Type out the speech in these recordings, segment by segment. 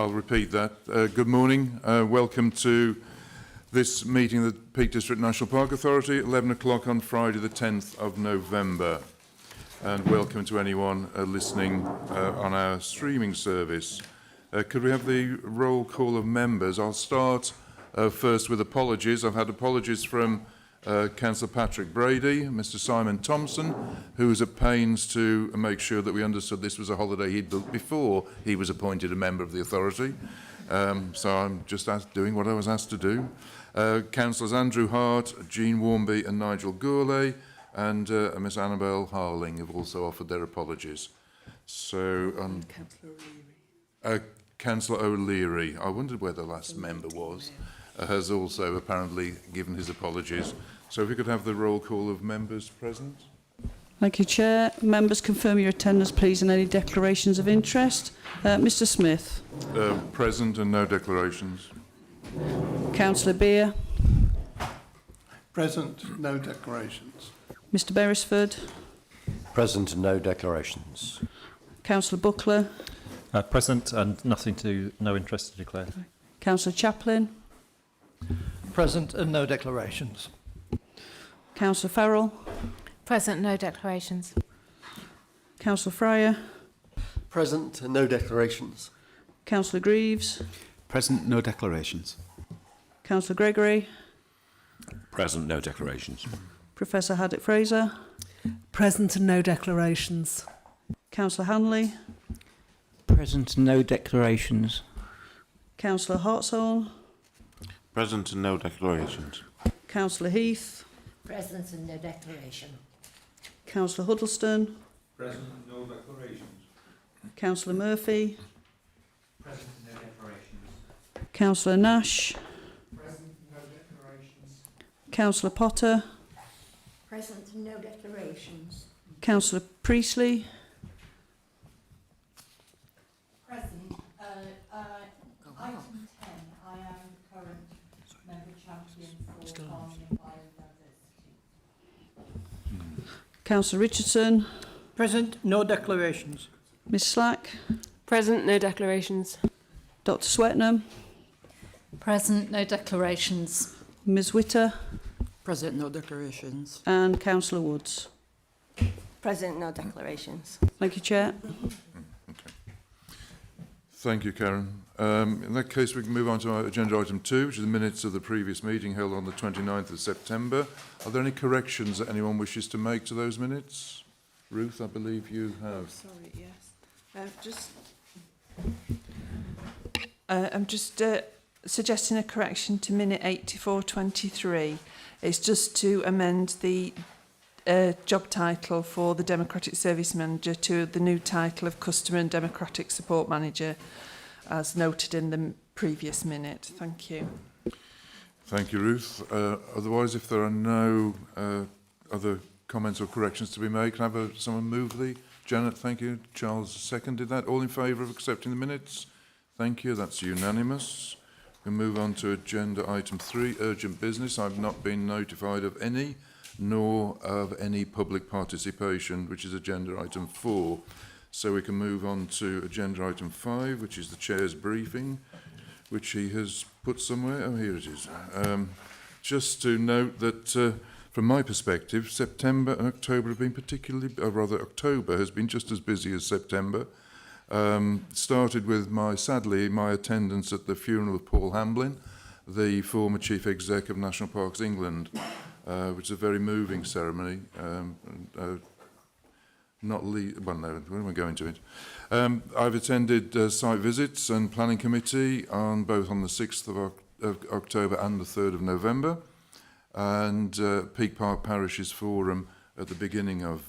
I'll repeat that. Good morning. Welcome to this meeting of the Peak District National Park Authority at 11 o'clock on Friday the 10th of November. And welcome to anyone listening on our streaming service. Could we have the roll call of members? I'll start first with apologies. I've had apologies from Councillor Patrick Brady, Mr Simon Thompson, who was at pains to make sure that we understood this was a holiday he'd booked before he was appointed a member of the authority. So I'm just doing what I was asked to do. Councillors Andrew Hart, Jean Warmby and Nigel Gourlay and Miss Annabel Harling have also offered their apologies. So Councillor O'Leary, I wondered where the last member was, has also apparently given his apologies. So if we could have the roll call of members present. Thank you, Chair. Members, confirm your attendance, please, and any declarations of interest. Mr Smith. Present and no declarations. Councillor Beer. Present, no declarations. Mr Beresford. Present and no declarations. Councillor Buckler. Present and no interest to declare. Councillor Chaplin. Present and no declarations. Councillor Farrell. Present, no declarations. Councillor Fryer. Present and no declarations. Councillor Greaves. Present, no declarations. Councillor Gregory. Present, no declarations. Professor Haddock-Fraser. Present and no declarations. Councillor Hanley. Present and no declarations. Councillor Hartshorn. Present and no declarations. Councillor Heath. Present and no declaration. Councillor Huddleston. Present, no declarations. Councillor Murphy. Present, no declarations. Councillor Nash. Present, no declarations. Councillor Potter. Present and no declarations. Councillor Priestley. Present. Item 10, I am current member champion for farming and biodiversity. Councillor Richardson. Present, no declarations. Miss Slack. Present, no declarations. Dr Swetnam. Present, no declarations. Ms Witter. Present, no declarations. And Councillor Woods. Present, no declarations. Thank you, Chair. Thank you, Karen. In that case, we can move on to our agenda item 2, which is the minutes of the previous meeting held on the 29th of September. Are there any corrections that anyone wishes to make to those minutes? Ruth, I believe you have. Sorry, yes. I'm just suggesting a correction to minute 8423. It's just to amend the job title for the Democratic Service Manager to the new title of Customer and Democratic Support Manager, as noted in the previous minute. Thank you. Thank you, Ruth. Otherwise, if there are no other comments or corrections to be made, can I have someone move the? Janet, thank you. Charles seconded that. All in favour of accepting the minutes? Thank you. That's unanimous. We'll move on to agenda item 3, urgent business. I've not been notified of any, nor of any public participation, which is agenda item 4. So we can move on to agenda item 5, which is the Chair's briefing, which he has put somewhere. Oh, here it is. Just to note that from my perspective, September and October have been particularly, or rather October has been just as busy as September. Started with sadly, my attendance at the funeral of Paul Hamblin, the former Chief Exec of National Parks England, which is a very moving ceremony. Well, no, when am I going to it? I've attended site visits and planning committee on both on the 6th of October and the 3rd of November, and Peak Park Parishes Forum at the beginning of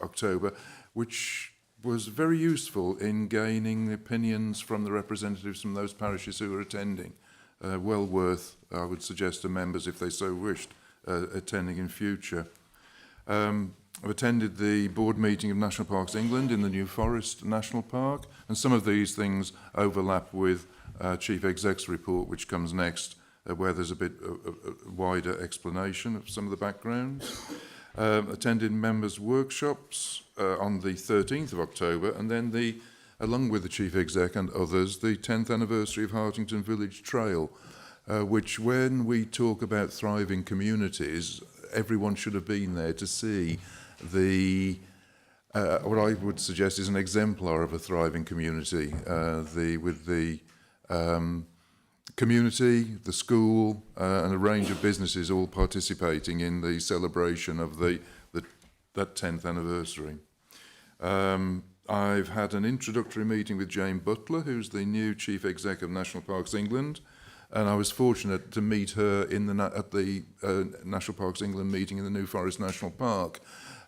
October, which was very useful in gaining opinions from the representatives from those parishes who were attending. Well worth, I would suggest to members, if they so wished, attending in future. I've attended the board meeting of National Parks England in the New Forest National Park, and some of these things overlap with Chief Exec's report, which comes next, where there's a bit wider explanation of some of the backgrounds. Attended members' workshops on the 13th of October, and then the along with the Chief Exec and others, the 10th anniversary of Hartington Village Trail, which when we talk about thriving communities, everyone should have been there to see the what I would suggest is an exemplar of a thriving community, with the community, the school, and a range of businesses all participating in the celebration of that 10th anniversary. I've had an introductory meeting with Jane Butler, who's the new Chief Exec of National Parks England, and I was fortunate to meet her at the National Parks England meeting in the New Forest National Park,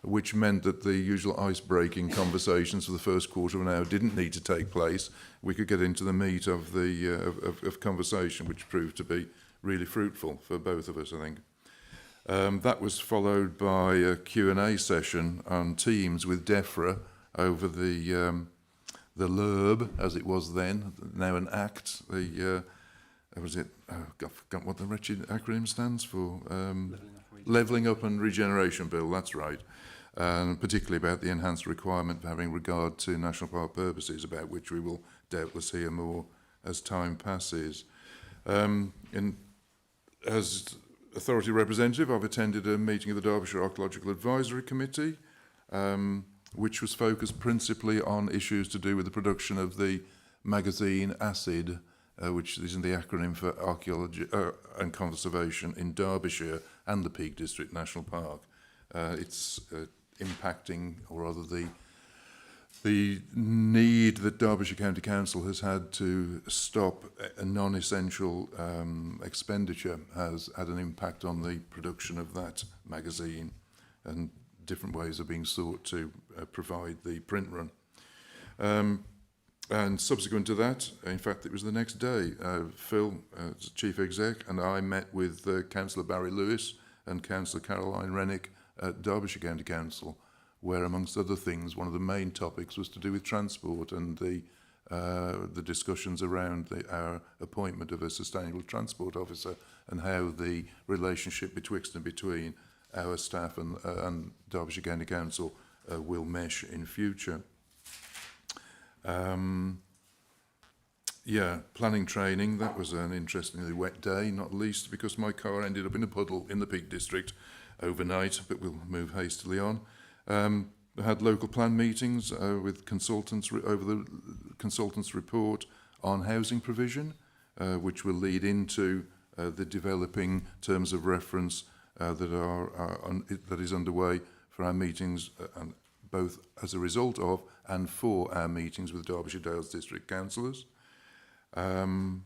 which meant that the usual ice-breaking conversations for the first quarter of an hour didn't need to take place. We could get into the meat of the of conversation, which proved to be really fruitful for both of us, I think. That was followed by a Q&A session on Teams with DEFRA over the LURB, as it was then, now an ACT. Was it? Oh, I forgot what the wretched acronym stands for. Levelling Up and Regeneration Bill. That's right. And particularly about the enhanced requirement for having regard to national park purposes, about which we will doubtless hear more as time passes. As authority representative, I've attended a meeting of the Derbyshire Archaeological Advisory Committee, which was focused principally on issues to do with the production of the magazine ACID, which is the acronym for Archaeology and Conservation in Derbyshire and the Peak District National Park. It's impacting, or rather the need that Derbyshire County Council has had to stop a non-essential expenditure has had an impact on the production of that magazine, and different ways are being sought to provide the print run. And subsequent to that, in fact, it was the next day, Phil, as Chief Exec, and I met with Councillor Barry Lewis and Councillor Caroline Rennick at Derbyshire County Council, where, amongst other things, one of the main topics was to do with transport and the discussions around our appointment of a sustainable transport officer and how the relationship betwixt and between our staff and Derbyshire County Council will mesh in future. Planning training, that was an interestingly wet day, not least because my car ended up in a puddle in the Peak District overnight, but we'll move hastily on. I had local plan meetings with consultants over the consultants' report on housing provision, which will lead into the developing terms of reference that is underway for our meetings, and both as a result of and for our meetings with Derbyshire Dales District Councillors. And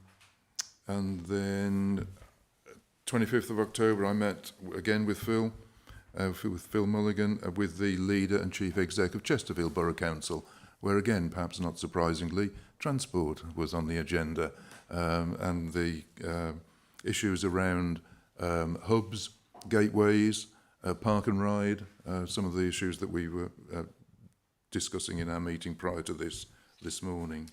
then 25th of October, I met again with Phil Mulligan, with the leader and chief exec of Chesterfield Borough Council, where again, perhaps not surprisingly, transport was on the agenda, and the issues around hubs, gateways, park and ride, some of the issues that we were discussing in our meeting prior to this morning.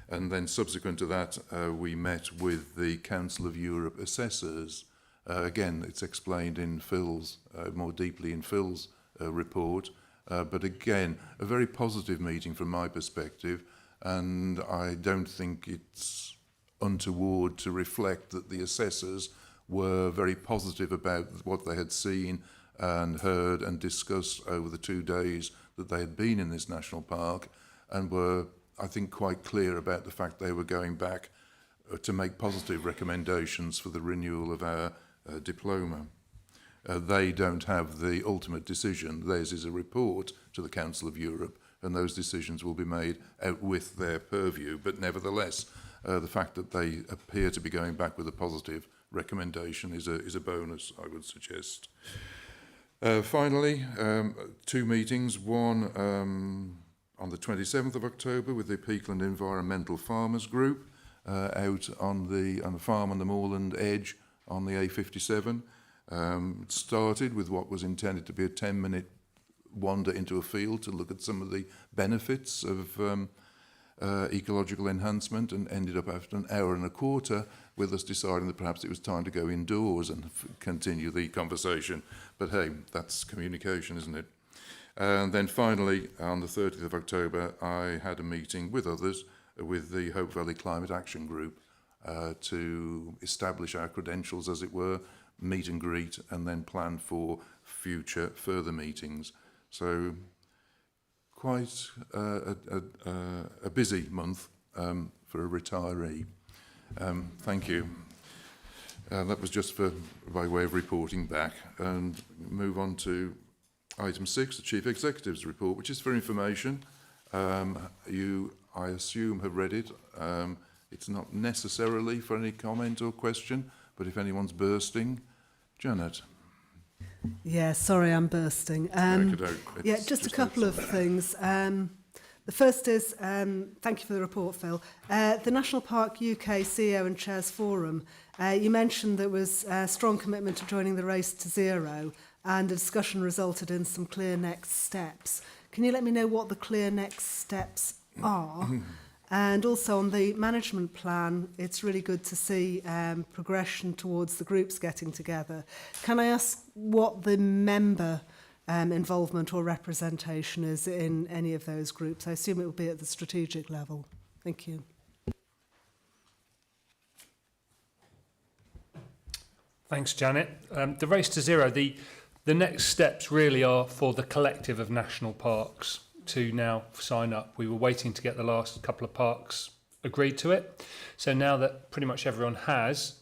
And then subsequent to that, we met with the Council of Europe assessors. Again, it's explained in Phil's, more deeply in Phil's report, but again, a very positive meeting from my perspective, and I don't think it's untoward to reflect that the assessors were very positive about what they had seen and heard and discussed over the 2 days that they had been in this national park, and were, I think, quite clear about the fact they were going back to make positive recommendations for the renewal of our diploma. They don't have the ultimate decision. Theirs is a report to the Council of Europe, and those decisions will be made out with their purview. But nevertheless, the fact that they appear to be going back with a positive recommendation is a bonus, I would suggest. Finally, 2 meetings, one on the 27th of October with the Peakland Environmental Farmers Group out on the farm on the moorland edge on the A57. It started with what was intended to be a 10-minute wander into a field to look at some of the benefits of ecological enhancement, and ended up after an hour and a quarter with us deciding that perhaps it was time to go indoors and continue the conversation. But hey, that's communication, isn't it? And then finally, on the 30th of October, I had a meeting with others, with the Hope Valley Climate Action Group, to establish our credentials, as it were, meet and greet, and then plan for future further meetings. So quite a busy month for a retiree. Thank you. That was just by way of reporting back. And move on to item 6, the Chief Executive's report, which is for information. You, I assume, have read it. It's not necessarily for any comment or question, but if anyone's bursting, Janet. Yeah, sorry, I'm bursting. Yeah, just a couple of things. The first is, thank you for the report, Phil. The National Park UK CEO and Chairs Forum, you mentioned there was a strong commitment to joining the Race to Zero, and a discussion resulted in some clear next steps. Can you let me know what the clear next steps are? And also on the management plan, it's really good to see progression towards the groups getting together. Can I ask what the member involvement or representation is in any of those groups? I assume it will be at the strategic level. Thank you. Thanks, Janet. The Race to Zero, the next steps really are for the collective of national parks to now sign up. We were waiting to get the last couple of parks agreed to it. So now that pretty much everyone has,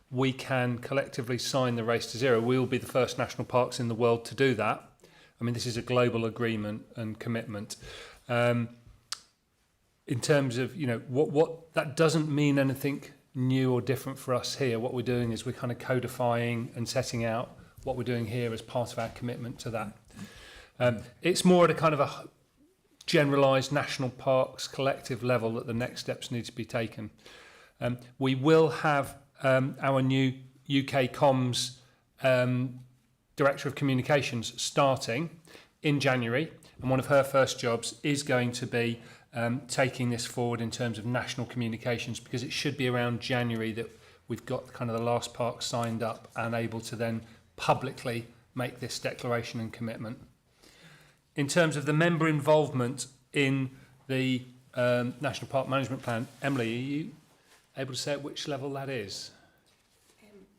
we can collectively sign the Race to Zero. We will be the first national parks in the world to do that. I mean, this is a global agreement and commitment. In terms of, you know, what that doesn't mean anything new or different for us here. What we're doing is we're kind of codifying and setting out what we're doing here as part of our commitment to that. It's more at a kind of a generalised national parks collective level that the next steps need to be taken. We will have our new UK Comms Director of Communications starting in January, and one of her first jobs is going to be taking this forward in terms of national communications, because it should be around January that we've got kind of the last park signed up and able to then publicly make this declaration and commitment. In terms of the member involvement in the National Park Management Plan, Emily, are you able to say at which level that is?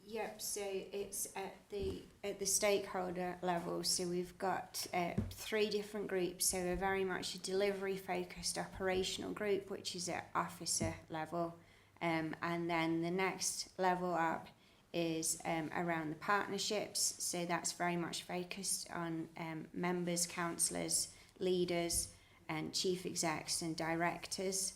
Yep, so it's at the stakeholder level. So we've got 3 different groups. So we're very much a delivery focused operational group, which is at officer level. And then the next level up is around the partnerships. So that's very much focused on members, councillors, leaders, and chief execs and directors.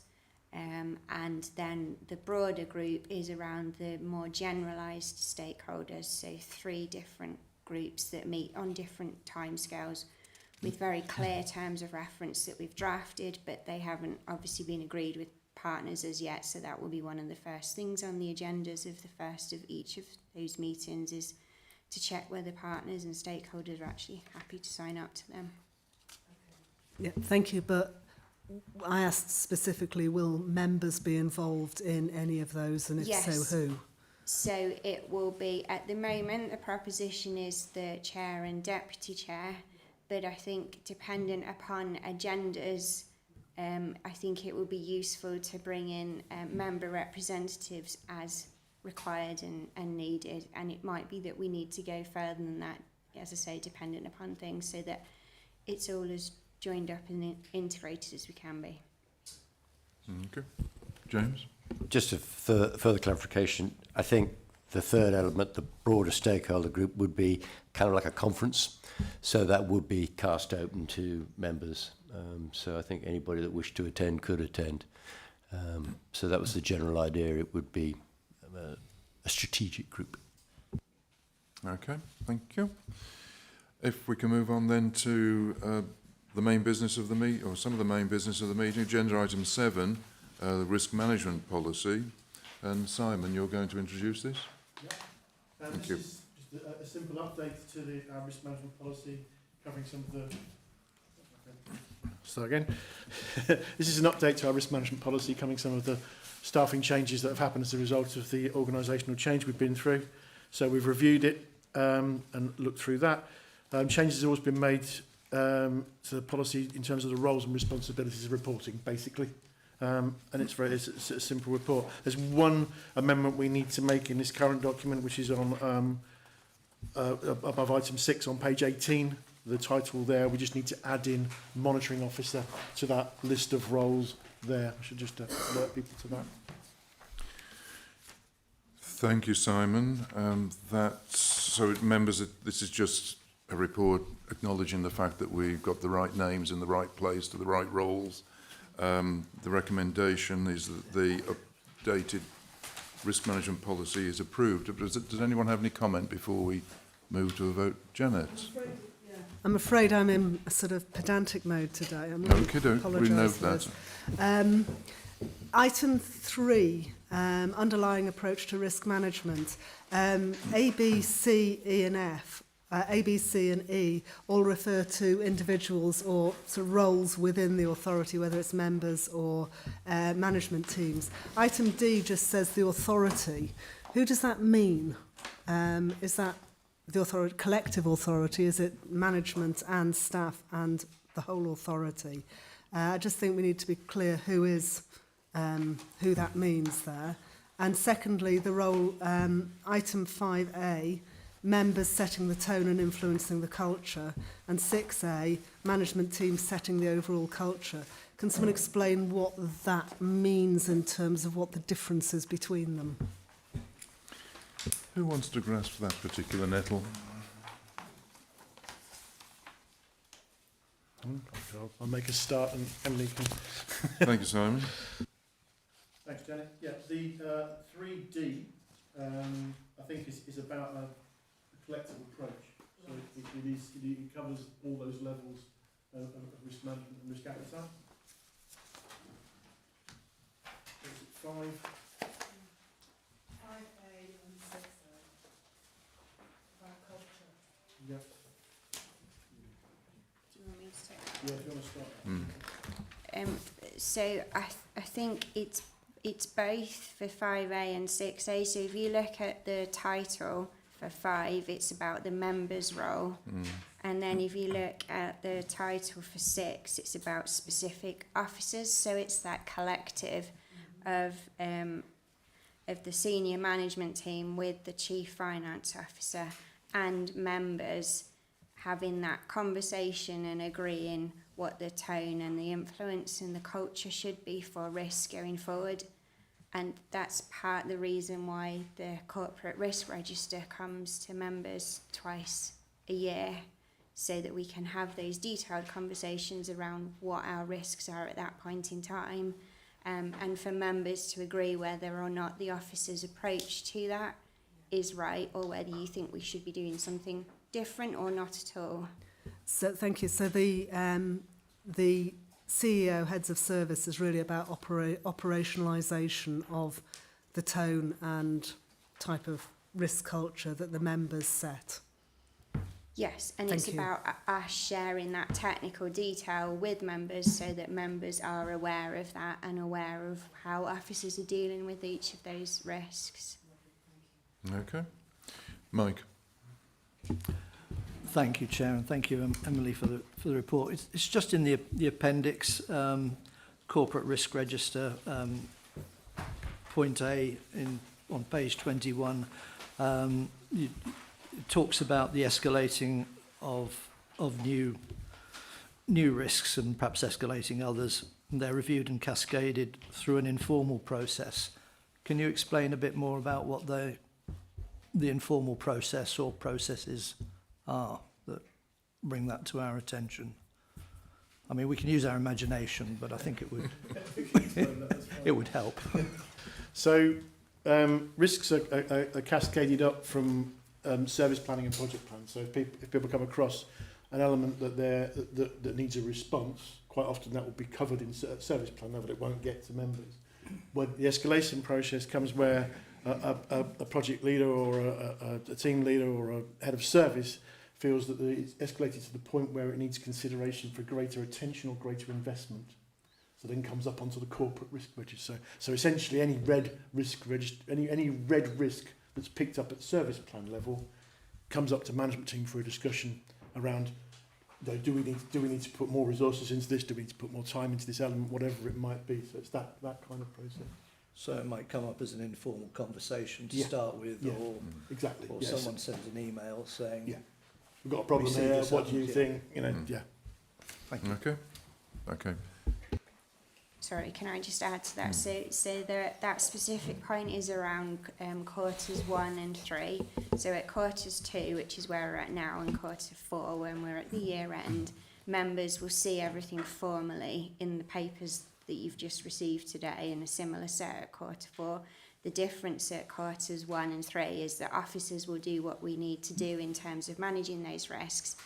And then the broader group is around the more generalised stakeholders, so 3 different groups that meet on different timescales with very clear terms of reference that we've drafted, but they haven't obviously been agreed with partners as yet, so that will be one of the first things on the agendas of the first of each of those meetings, is to check whether partners and stakeholders are actually happy to sign up to them. Yeah, thank you, but I asked specifically, will members be involved in any of those, and if Yes. so, who? So it will be, at the moment, the proposition is the chair and deputy chair, but I think dependent upon agendas, I think it will be useful to bring in member representatives as required and needed, and it might be that we need to go further than that, as I say, dependent upon things, so that it's all as joined up and integrated as we can be. Okay. James? Just a further clarification, I think the third element, the broader stakeholder group, would be kind of like a conference. So that would be cast open to members. So I think anybody that wished to attend could attend. So that was the general idea. It would be a strategic group. Okay, thank you. If we can move on then to the main business of the meeting, or some of the main business of the meeting, agenda item 7, the risk management policy. And Simon, you're going to introduce this? Yeah. Thank you. This is just a simple update to our risk management policy, covering some of the... So again, this is an update to our risk management policy, covering some of the staffing changes that have happened as a result of the organisational change we've been through. So we've reviewed it and looked through that. Changes have always been made to the policy in terms of the roles and responsibilities of reporting, basically. And it's a simple report. There's one amendment we need to make in this current document, which is on above item 6 on page 18. The title there, we just need to add in monitoring officer to that list of roles there. I should just alert people to that. Thank you, Simon. Members, this is just a report acknowledging the fact that we've got the right names in the right place to the right roles. The recommendation is that the updated risk management policy is approved. Does anyone have any comment before we move to a vote? Janet? I'm afraid I'm in a sort of pedantic mode today. I'm really we know that. Item 3, underlying approach to risk management. A, B, C, E and F, A, B, C and E all refer to individuals or sort of roles within the authority, whether it's members or management teams. Item D just says the authority. Who does that mean? Is that the authority, collective authority? Is it management and staff and the whole authority? I just think we need to be clear who that means there. And secondly, the role, item 5A, members setting the tone and influencing the culture, and 6A, management team setting the overall culture. Can someone explain what that means in terms of what the difference is between them? Who wants to grasp that particular nettle? I'll make a start and Emily can... Thank you, Simon. Thanks, Janet. Yeah, the 3D, I think, is about a collective approach. So it covers all those levels of risk management and risk appetite. Is it 5? 5A and 6A. About culture. Yep. Do you want me to take that? Yeah, if you want to start. So I think it's both for 5A and 6A. So if you look at the title for 5, it's about the members' role. And then if you look at the title for 6, it's about specific officers. So it's that collective of the senior management team with the chief finance officer and members having that conversation and agreeing what the tone and the influence and the culture should be for risk going forward. And that's part of the reason why the corporate risk register comes to members twice a year, so that we can have those detailed conversations around what our risks are at that point in time, and for members to agree whether or not the officer's approach to that is right, or whether you think we should be doing something different or not at all. So thank you. So the CEO, heads of service, is really about operationalisation of the tone and type of risk culture that the members set. Yes, and Thank it's you. about us sharing that technical detail with members so that members are aware of that and aware of how officers are dealing with each of those risks. Okay. Mike. Thank you, Chair, and thank you, Emily, for the report. It's just in the appendix, corporate risk register, point A on page 21. It talks about the escalating of new risks and perhaps escalating others. And they're reviewed and cascaded through an informal process. Can you explain a bit more about what the informal process or processes are that bring that to our attention? I mean, we can use our imagination, but I think it would it would help. So risks are cascaded up from service planning and project plans. So if people come across an element that needs a response, quite often that will be covered in service plan level. It won't get to members. When the escalation process comes where a project leader or a team leader or a head of service feels that it's escalated to the point where it needs consideration for greater attention or greater investment. So then comes up onto the corporate risk register. So essentially any red risk any red risk that's picked up at service plan level comes up to management team for a discussion around you know, do we need to put more resources into this? Do we need to put more time into this element? Whatever it might be. So it's that kind of process. So it might come up as an informal conversation to Yeah. start with, Yeah. or Exactly. or yes. someone sends an email saying, Yeah. We've got a problem We see here. this What do you happened, yeah. think? You know, yeah. Thank you. Okay. Okay. Sorry, can I just add to that? So that specific point is around quarters 1 and 3. So at quarters 2, which is where we're at now, and quarter 4, when we're at the year end, members will see everything formally in the papers that you've just received today, in a similar set at quarter 4. The difference at quarters 1 and 3 is that officers will do what we need to do in terms of managing those risks,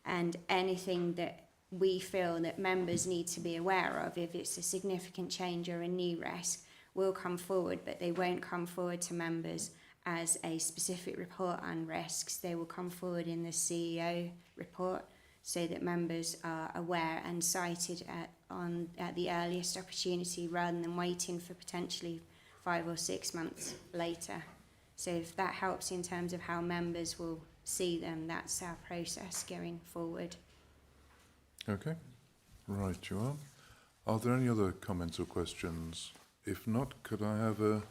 and anything that we feel that members need to be aware of, if it's a significant change or a new risk, will come forward, but they won't come forward to members as a specific report on risks. They will come forward in the CEO report so that members are aware and cited at the earliest opportunity, rather than waiting for potentially 5 or 6 months later. So if that helps in terms of how members will see them, that's our process going forward. Okay. Right, you are. Are there any other comments or questions? If not, could I have a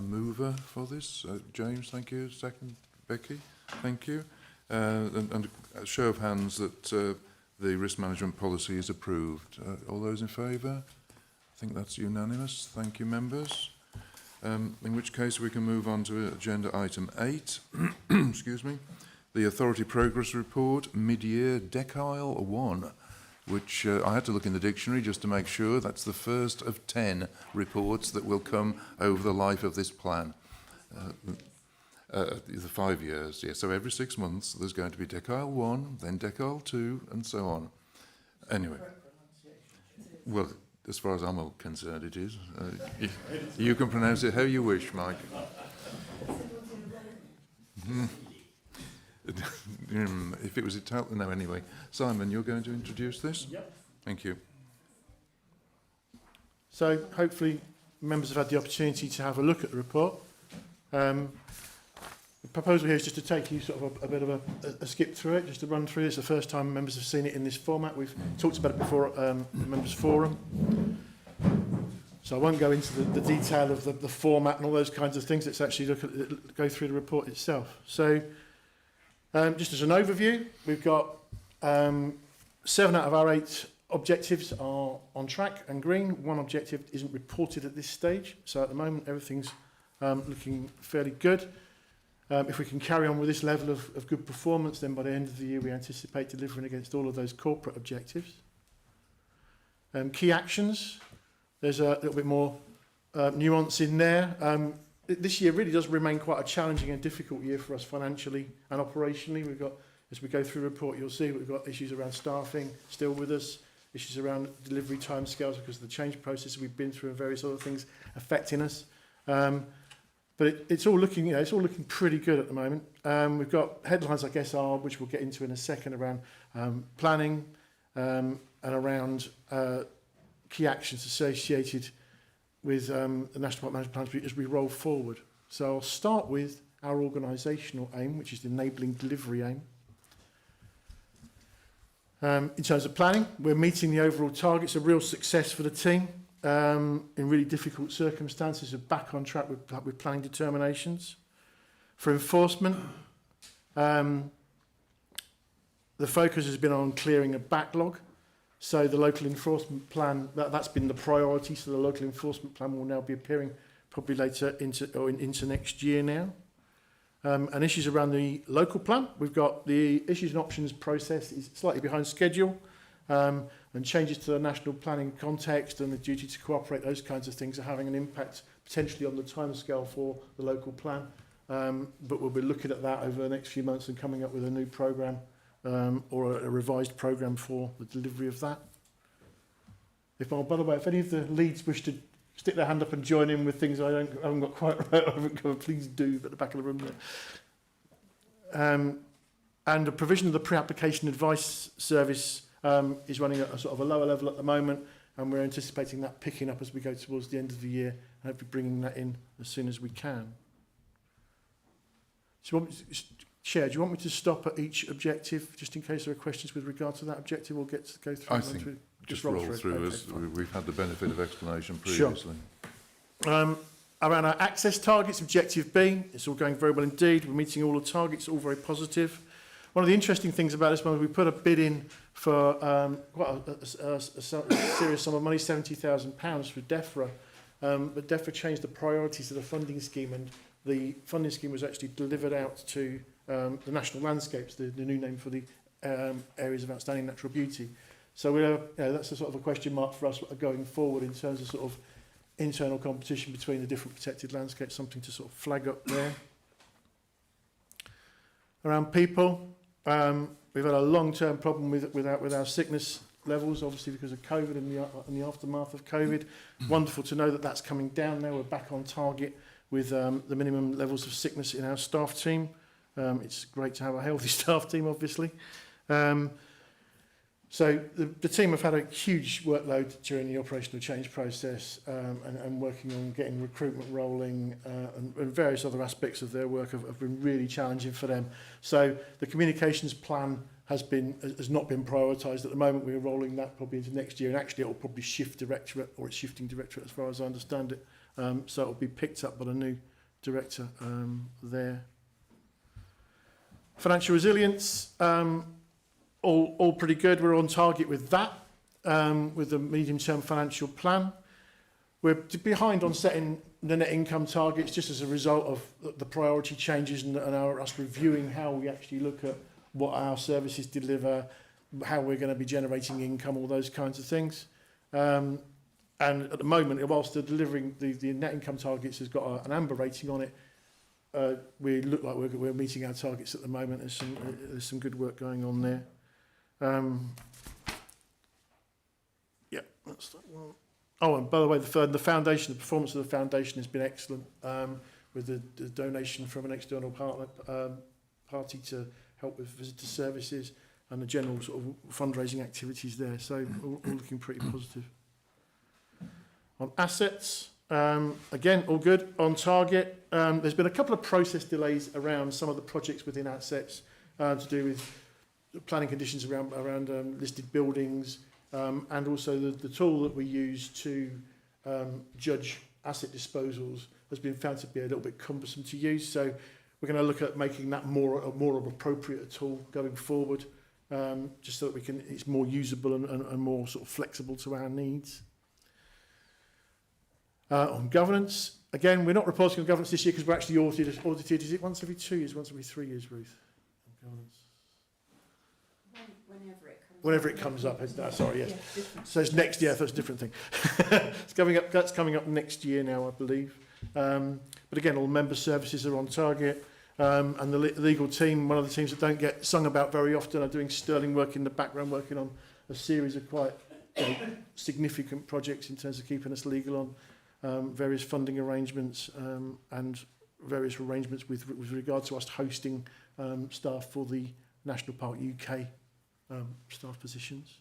mover for this? James, thank you. Second, Becky, thank you. And a show of hands that the risk management policy is approved. All those in favour? I think that's unanimous. Thank you, members. In which case we can move on to agenda item 8. Excuse me. The Authority Progress Report, Mid-Year Decile 1, which I had to look in the dictionary just to make sure that's the first of 10 reports that will come over the life of this plan. The 5 years, yeah. So every 6 months there's going to be Decile 1, then Decile 2, and so on. Anyway, well, as far as I'm concerned, it is. You can pronounce it how you wish, Mike. If it was Italian, no, anyway. Simon, you're going to introduce this? Yep. Thank you. So hopefully members have had the opportunity to have a look at the report. The proposal here is just to take you sort of a bit of a skip through it, just to run through. It's the first time members have seen it in this format. We've talked about it before at the members' forum. So I won't go into the detail of the format and all those kinds of things. Let's actually go through the report itself. So just as an overview, we've got 7 out of our 8 objectives are on track and green. 1 objective isn't reported at this stage. So at the moment, everything's looking fairly good. If we can carry on with this level of good performance, then by the end of the year, we anticipate delivering against all of those corporate objectives. Key actions, there's a little bit more nuance in there. This year really does remain quite a challenging and difficult year for us financially and operationally. We've got, as we go through the report, you'll see we've got issues around staffing still with us, issues around delivery timescales because of the change process we've been through and various other things affecting us. But it's all looking, it's all looking pretty good at the moment. We've got headlines, I guess, which we'll get into in a second, around planning and around key actions associated with the National Park Management Plan as we roll forward. So I'll start with our organisational aim, which is the enabling delivery aim. In terms of planning, we're meeting the overall targets, a real success for the team. In really difficult circumstances, we're back on track with planning determinations. For enforcement, the focus has been on clearing a backlog. So the local enforcement plan, that's been the priority. So the local enforcement plan will now be appearing probably later into next year now. And issues around the local plan, we've got the issues and options process is slightly behind schedule. And changes to the national planning context and the duty to cooperate, those kinds of things are having an impact potentially on the timescale for the local plan. But we'll be looking at that over the next few months and coming up with a new programme or a revised programme for the delivery of that. By the way, if any of the leads wish to stick their hand up and join in with things I haven't got quite right, I haven't covered, please do at the back of the room there. And the provision of the pre-application advice service is running at a sort of a lower level at the moment, and we're anticipating that picking up as we go towards the end of the year, and hopefully bringing that in as soon as we can. So Chair, do you want me to stop at each objective, just in case there are questions with regard to that objective, or get to go through I them? think We just roll through Okay, as fine. we've had the benefit of explanation Sure. previously. Around our access targets, objective B, it's all going very well indeed. We're meeting all the targets, all very positive. One of the interesting things about this one, we put a bid in for quite a serious sum of money, £70,000 for DEFRA. But DEFRA changed the priorities of the funding scheme, and the funding scheme was actually delivered out to the National Landscapes, the new name for the areas of outstanding natural beauty. So that's a sort of a question mark for us going forward in terms of sort of internal competition between the different protected landscapes, something to sort of flag up there. Around people, we've had a long-term problem with our sickness levels, obviously because of COVID and the aftermath of COVID. Wonderful to know that that's coming down now. We're back on target with the minimum levels of sickness in our staff team. It's great to have a healthy staff team, obviously. So the team have had a huge workload during the operational change process and working on getting recruitment rolling and various other aspects of their work have been really challenging for them. So the communications plan has not been prioritised at the moment. We're rolling that probably into next year, and actually it will probably shift directorate, or it's shifting directorate as far as I understand it. So it will be picked up by the new director there. Financial resilience. All pretty good. We're on target with that, with the medium-term financial plan. We're behind on setting the net income targets just as a result of the priority changes and us reviewing how we actually look at what our services deliver, how we're going to be generating income, all those kinds of things. And at the moment, whilst the delivering the net income targets has got an amber rating on it, we look like we're meeting our targets at the moment. There's some good work going on there. Yeah, that's that one. Oh, and by the way, the foundation, the performance of the foundation has been excellent, with the donation from an external partner party to help with visitor services and the general sort of fundraising activities there. So all looking pretty positive. On assets, again, all good, on target. There's been a couple of process delays around some of the projects within assets to do with planning conditions around listed buildings, and also the tool that we use to judge asset disposals has been found to be a little bit cumbersome to use. So we're going to look at making that more of an appropriate tool going forward, just so that it's more usable and more sort of flexible to our needs. On governance, again, we're not reporting on governance this year because we're actually audited. Is it once every 2 years, once every 3 years, Ruth? On governance. Whenever it comes up. Sorry, yes. Yeah, so it's next year. That's a different thing. That's coming up next year now, I believe. But again, all member services are on target. And the legal team, one of the teams that don't get sung about very often, are doing sterling work in the background, working on a series of quite significant projects in terms of keeping us legal on various funding arrangements and various arrangements with regard to us hosting staff for the National Park UK staff positions.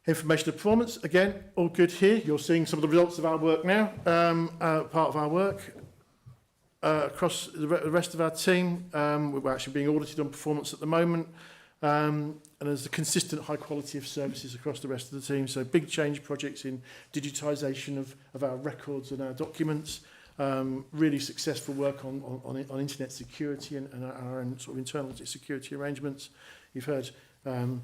Information and performance, again, all good here. You're seeing some of the results of our work now, part of our work. Across the rest of our team, we're actually being audited on performance at the moment, and there's a consistent high quality of services across the rest of the team. So big change projects in digitisation of our records and our documents, really successful work on internet security and our own sort of internal security arrangements. You've heard Phil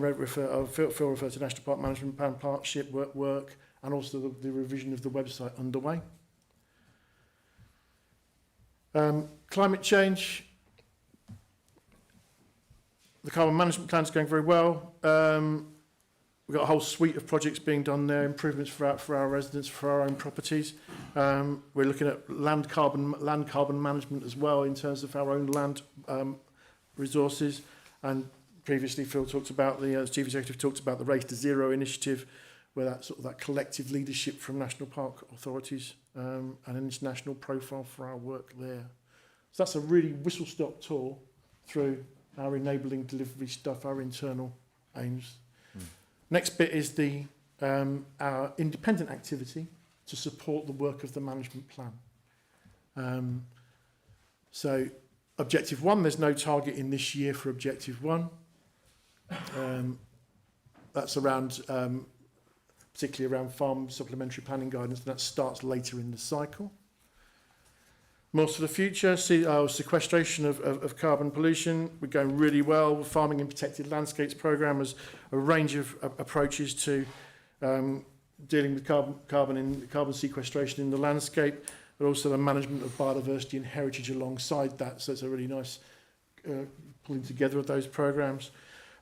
refer to National Park Management Plan Partnership work and also the revision of the website underway. Climate change. The carbon management plan is going very well. We've got a whole suite of projects being done there, improvements for our residents, for our own properties. We're looking at land carbon management as well in terms of our own land resources. And previously, Phil talked about as Chief Executive talked about the Race to Zero initiative, where that collective leadership from national park authorities and an international profile for our work there. So that's a really whistle-stop tour through our enabling delivery stuff, our internal aims. Next bit is our independent activity to support the work of the management plan. So objective 1, there's no target in this year for objective 1. That's around, particularly around farm supplementary planning guidance, and that starts later in the cycle. More for the future, sequestration of carbon pollution. We're going really well. Farming in Protected Landscapes programme has a range of approaches to dealing with carbon sequestration in the landscape, but also the management of biodiversity and heritage alongside that. So it's a really nice pulling together of those programmes.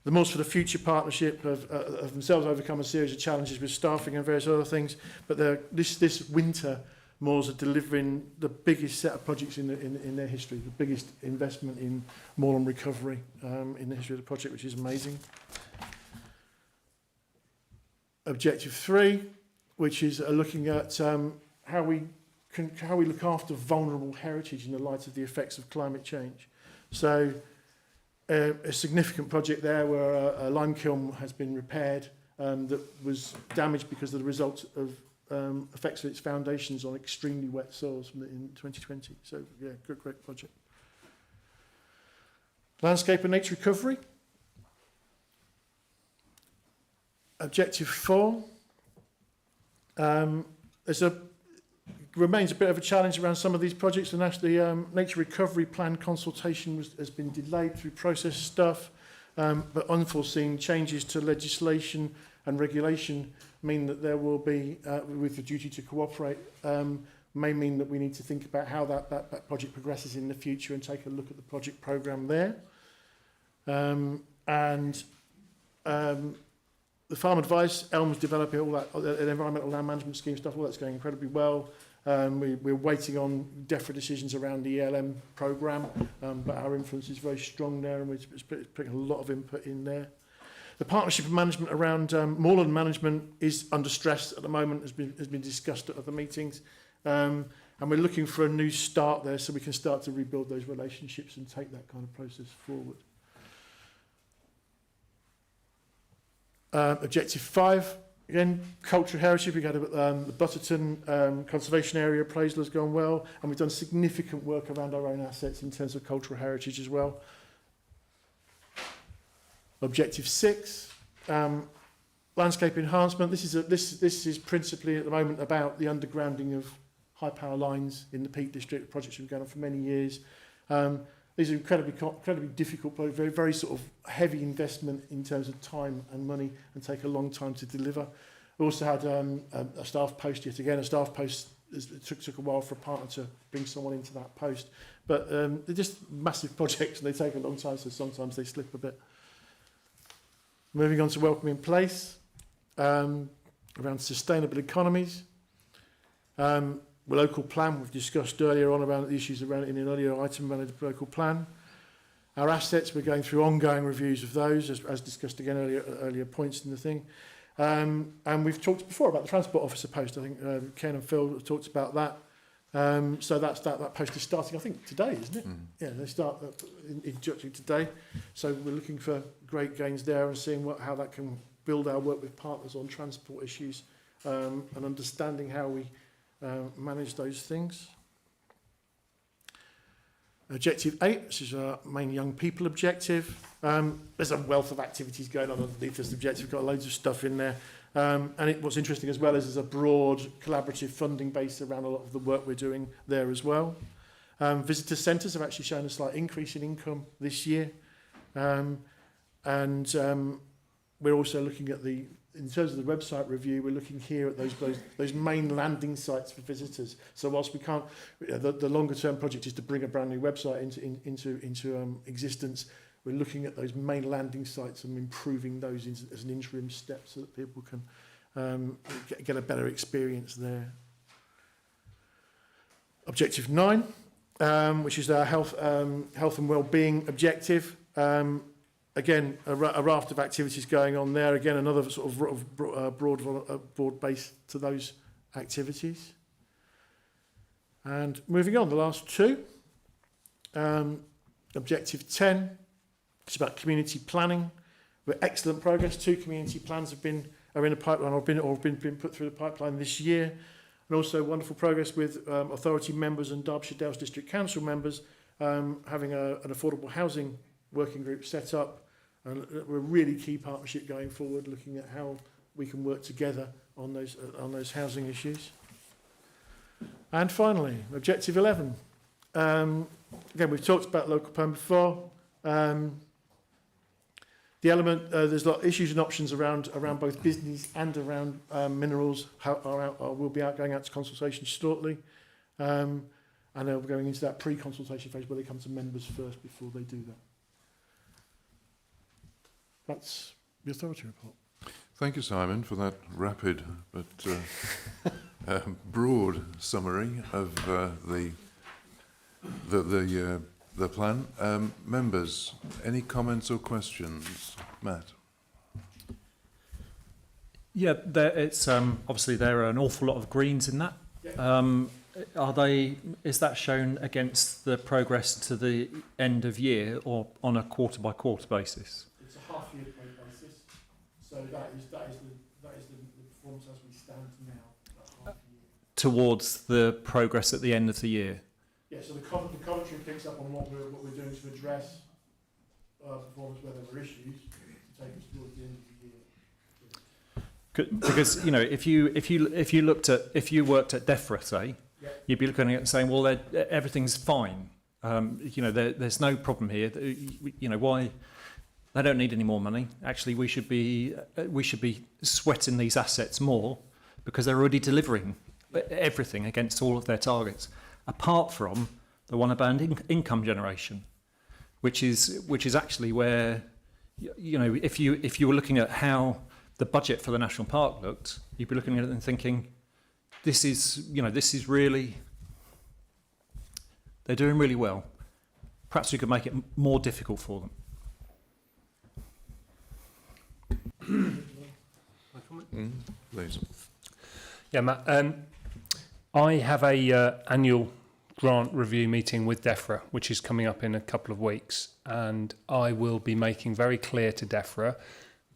The Moors for the Future partnership have themselves overcome a series of challenges with staffing and various other things, but this winter, Moors are delivering the biggest set of projects in their history, the biggest investment in moorland recovery in the history of the project, which is amazing. Objective 3, which is looking at how we look after vulnerable heritage in the light of the effects of climate change. So a significant project there where a lime kiln has been repaired that was damaged because of the result of effects of its foundations on extremely wet soils in 2020. So yeah, great project. Landscape and nature recovery. Objective 4. Remains a bit of a challenge around some of these projects. The nature recovery plan consultation has been delayed through process stuff, but unforeseen changes to legislation and regulation mean that there will be, with the duty to cooperate, may mean that we need to think about how that project progresses in the future and take a look at the project programme there. The farm advice, Elm's developing all that, an environmental land management scheme stuff, all that's going incredibly well. We're waiting on DEFRA decisions around the ELM programme, but our influence is very strong there and we're putting a lot of input in there. The partnership and management around moorland management is under stress at the moment, has been discussed at other meetings. And we're looking for a new start there so we can start to rebuild those relationships and take that kind of process forward. Objective 5, again, cultural heritage. We've had the Butterton Conservation Area appraisal has gone well, and we've done significant work around our own assets in terms of cultural heritage as well. Objective 6, landscape enhancement. This is principally at the moment about the undergrounding of high power lines in the Peak District. Projects have been going on for many years. These are incredibly difficult, but very sort of heavy investment in terms of time and money and take a long time to deliver. We also had a staff post yet again. A staff post, it took a while for a partner to bring someone into that post. But they're just massive projects and they take a long time, so sometimes they slip a bit. Moving on to Welcoming Place, around sustainable economies. Local plan, we've discussed earlier on around the issues around in an earlier item around the local plan. Our assets, we're going through ongoing reviews of those, as discussed again earlier points in the thing. And we've talked before about the Transport Officer post. I think Ken and Phil have talked about that. So that post is starting, I think, today, isn't it? Yeah, they start in today. So we're looking for great gains there and seeing how that can build our work with partners on transport issues and understanding how we manage those things. Objective 8, this is our main young people objective. There's a wealth of activities going on underneath this objective. We've got loads of stuff in there. What's interesting as well is there's a broad collaborative funding base around a lot of the work we're doing there as well. Visitor centres have actually shown a slight increase in income this year. We're also looking at in terms of the website review, we're looking here at those main landing sites for visitors. So whilst we can't, the longer term project is to bring a brand new website into existence. We're looking at those main landing sites and improving those as an interim step so that people can get a better experience there. Objective 9, which is our health and well-being objective. Again, a raft of activities going on there. Again, another sort of broad base to those activities. And moving on, the last two. Objective 10, it's about community planning. We're excellent progress. 2 community plans are in a pipeline or been put through the pipeline this year. And also wonderful progress with authority members and Derbyshire Dales District Council members having an affordable housing working group set up, and we're a really key partnership going forward, looking at how we can work together on those housing issues. And finally, Objective 11. Again, we've talked about local plan before. The element, there's a lot of issues and options around both business and around minerals. Will be going out to consultation shortly. And we're going into that pre-consultation phase where they come to members first before they do that. That's the authority report. Thank you, Simon, for that rapid but broad summary of the plan. Members, any comments or questions? Matt? Yeah, it's obviously there are an awful lot of greens in that. Is that shown against the progress to the end of year or on a quarter by quarter basis? It's a half year basis, so that is the performance as we stand now. Half year. Towards the progress at the end of the year. Yeah, so the commentary picks up on what we're doing to address performance where there were issues to take us towards the end of the year. Because if you worked at DEFRA, say, you'd be looking at it and saying, well, everything's fine. There's no problem here. Why they don't need any more money. Actually, we should be sweating these assets more because they're already delivering everything against all of their targets. Apart from the one about income generation, which is actually where, if you were looking at how the budget for the national park looked, you'd be looking at it and thinking, this is really, they're doing really well. Perhaps we could make it more difficult for them. Please. Yeah, Matt. I have a annual grant review meeting with DEFRA, which is coming up in a couple of weeks, and I will be making very clear to DEFRA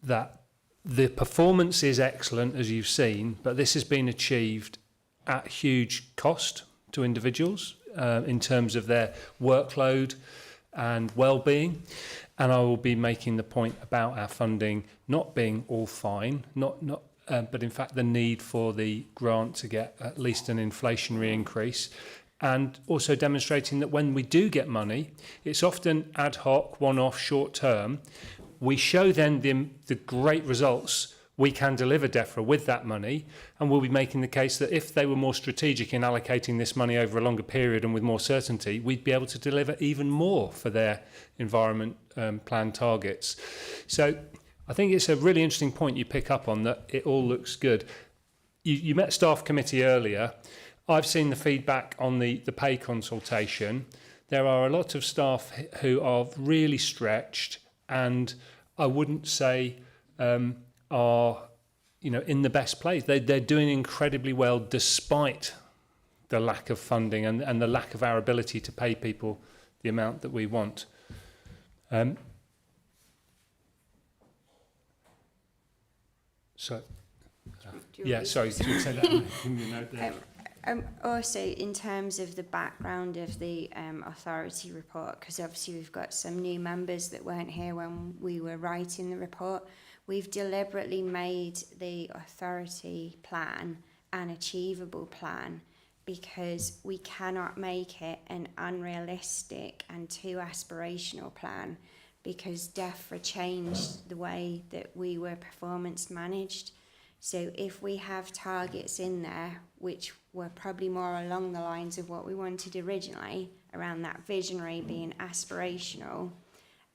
that the performance is excellent, as you've seen, but this has been achieved at huge cost to individuals in terms of their workload and well-being. And I will be making the point about our funding not being all fine, but in fact the need for the grant to get at least an inflationary increase, and also demonstrating that when we do get money, it's often ad hoc, one-off, short-term. We show then the great results we can deliver DEFRA with that money, and we'll be making the case that if they were more strategic in allocating this money over a longer period and with more certainty, we'd be able to deliver even more for their environment plan targets. So I think it's a really interesting point you pick up on, that it all looks good. You met staff committee earlier. I've seen the feedback on the pay consultation. There are a lot of staff who are really stretched, and I wouldn't say are in the best place. They're doing incredibly well despite the lack of funding and the lack of our ability to pay people the amount that we want. Sorry, you say that in your note there. Also, in terms of the background of the authority report, because obviously we've got some new members that weren't here when we were writing the report, we've deliberately made the authority plan an achievable plan, because we cannot make it an unrealistic and too aspirational plan, because DEFRA changed the way that we were performance managed. So if we have targets in there which were probably more along the lines of what we wanted originally, around that visionary being aspirational,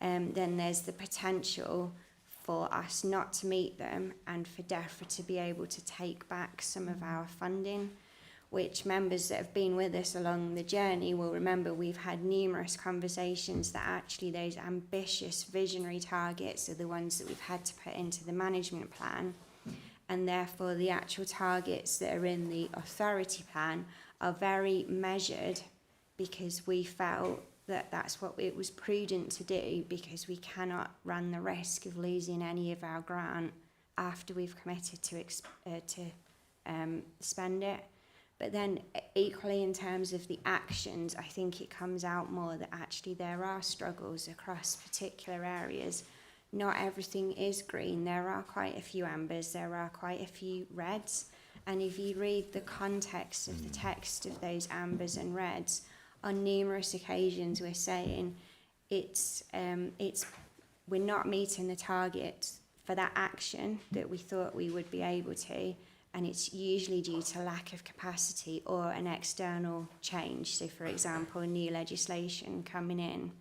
then there's the potential for us not to meet them and for DEFRA to be able to take back some of our funding, which members that have been with us along the journey will remember we've had numerous conversations that actually those ambitious visionary targets are the ones that we've had to put into the management plan, and therefore the actual targets that are in the authority plan are very measured, because we felt that that's what it was prudent to do, because we cannot run the risk of losing any of our grant after we've committed to spend it. But then equally in terms of the actions, I think it comes out more that actually there are struggles across particular areas. Not everything is green. There are quite a few ambers, there are quite a few reds. And if you read the context of the text of those ambers and reds, on numerous occasions we're saying we're not meeting the target for that action that we thought we would be able to, and it's usually due to lack of capacity or an external change. So, for example, new legislation coming in.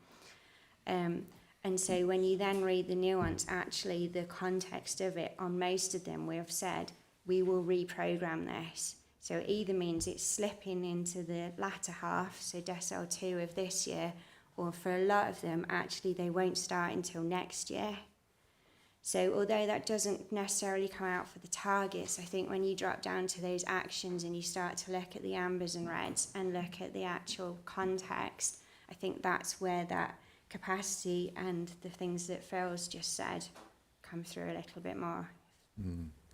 And so when you then read the nuance, actually the context of it, on most of them we have said, we will reprogram this. So it either means it's slipping into the latter half, so decile 2 of this year, or for a lot of them, actually they won't start until next year. So although that doesn't necessarily come out for the targets, I think when you drop down to those actions and you start to look at the ambers and reds and look at the actual context, I think that's where that capacity and the things that Phil's just said come through a little bit more.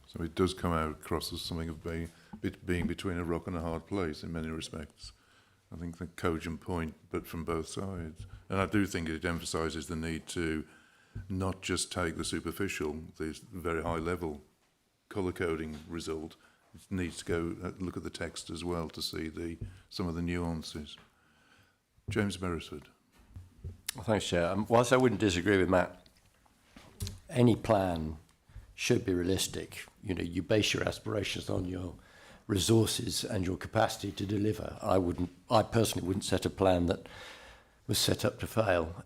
So it does come out across as something of being between a rock and a hard place in many respects. I think the cogent point, but from both sides. And I do think it emphasises the need to not just take the superficial, the very high level colour coding result. It needs to go look at the text as well to see some of the nuances. James Beresford. Well, thanks, Chair. Whilst I wouldn't disagree with Matt, any plan should be realistic. You know, you base your aspirations on your resources and your capacity to deliver. I personally wouldn't set a plan that was set up to fail.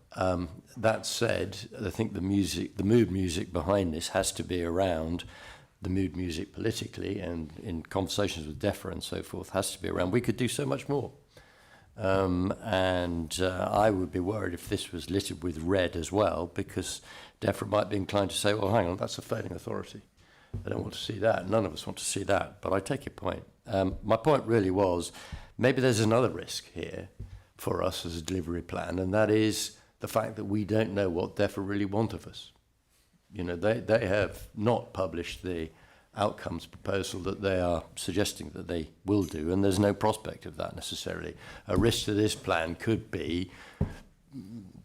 That said, I think the mood music behind this has to be around the mood music politically, and in conversations with DEFRA and so forth, has to be around. We could do so much more. I would be worried if this was littered with red as well, because DEFRA might be inclined to say, well, hang on, that's a failing authority. I don't want to see that. None of us want to see that. But I take your point. My point really was, maybe there's another risk here for us as a delivery plan, and that is the fact that we don't know what DEFRA really want of us. You know, they have not published the outcomes proposal that they are suggesting that they will do, and there's no prospect of that necessarily. A risk to this plan could be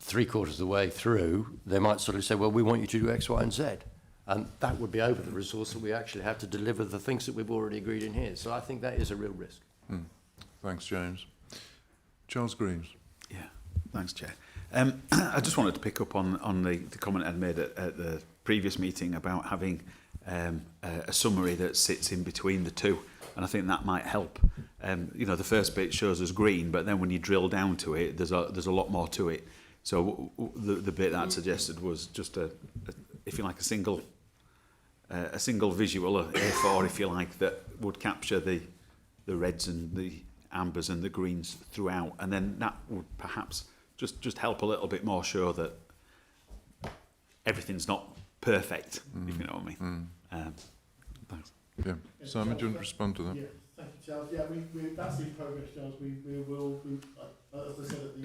3/4 of the way through, they might sort of say, well, we want you to do X, Y, and Z. And that would be over the resource that we actually have to deliver the things that we've already agreed in here. So I think that is a real risk. Thanks, James. Charles Greaves. Yeah, thanks, Chair. I just wanted to pick up on the comment I'd made at the previous meeting about having a summary that sits in between the two, and I think that might help. You know, the first bit shows us green, but then when you drill down to it, there's a lot more to it. So the bit that I suggested was just if you like, a single visual, A4, if you like, that would capture the reds and the ambers and the greens throughout, and then that would perhaps just help a little bit more show that everything's not perfect, if you know what I mean. Thanks. Yeah. Simon, do you want to respond to that? Yeah, thank you, Charles. Yeah, that's in progress, Charles. We will, as I said at the,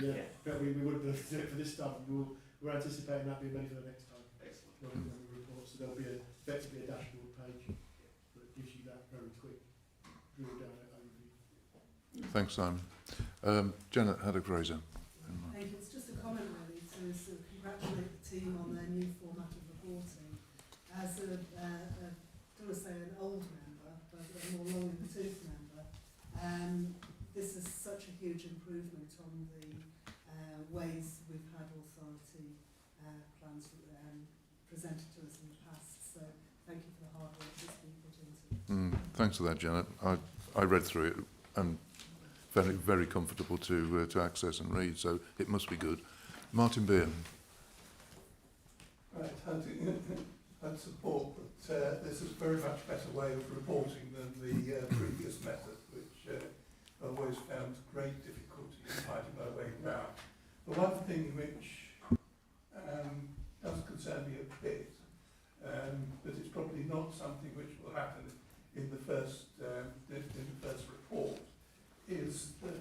we wouldn't be able to do it for this time. We're anticipating that being ready for the next time. Excellent. When we report, so there'll be effectively a dashboard page that gives you that very quick drill down overview. Thanks, Simon. Janet Haddock-Fraser. Thank you. It's just a comment really to sort of congratulate the team on their new format of reporting. As don't want to say an old member, but a more long in the tooth member, this is such a huge improvement on the ways we've had authority plans presented to us in the past. So thank you for the hard work that's been put into it. Thanks for that, Janet. I read through it and very, very comfortable to access and read, so it must be good. Martin Beer. Right, I'd support that this is a very much better way of reporting than the previous method, which I always found great difficulty in finding my way around. The one thing which does concern me a bit, but it's probably not something which will happen in the first report, is that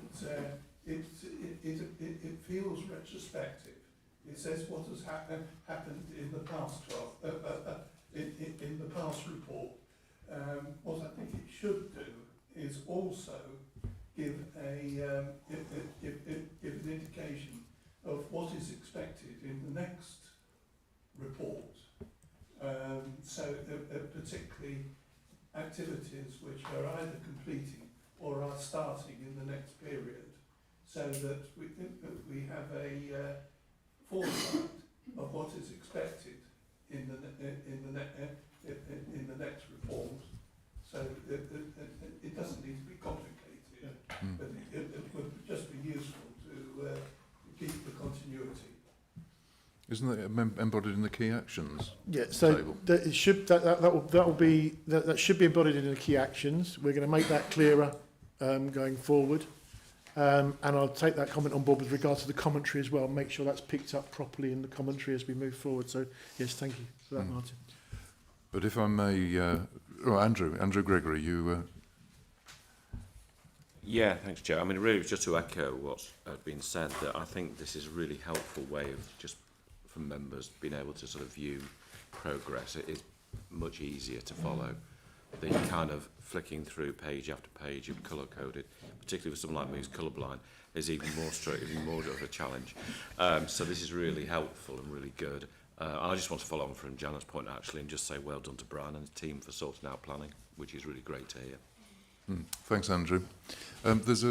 it feels retrospective. It says what has happened in the past in the past report. What I think it should do is also give an indication of what is expected in the next report. Particularly activities which are either completing or are starting in the next period, so that we have a foresight of what is expected in the next report. So it doesn't need to be complicated, but it would just be useful to keep the continuity. Isn't that embodied in the key actions? Yeah, so table? that should be embodied in the key actions. We're going to make that clearer going forward, and I'll take that comment on board with regard to the commentary as well. Make sure that's picked up properly in the commentary as we move forward. So yes, thank you for that, Martin. But if I may, Andrew Gregory, you. Yeah, thanks, Chair. I mean, really, just to echo what's been said, that I think this is a really helpful way of just from members being able to sort of view progress. It is much easier to follow. The kind of flicking through page after page of colour coded, particularly for someone like me who's colourblind, is even more of a challenge. So this is really helpful and really good. I just want to follow on from Janet's point actually, and just say well done to Brian and his team for sorting out planning, which is really great to hear. Thanks, Andrew. There's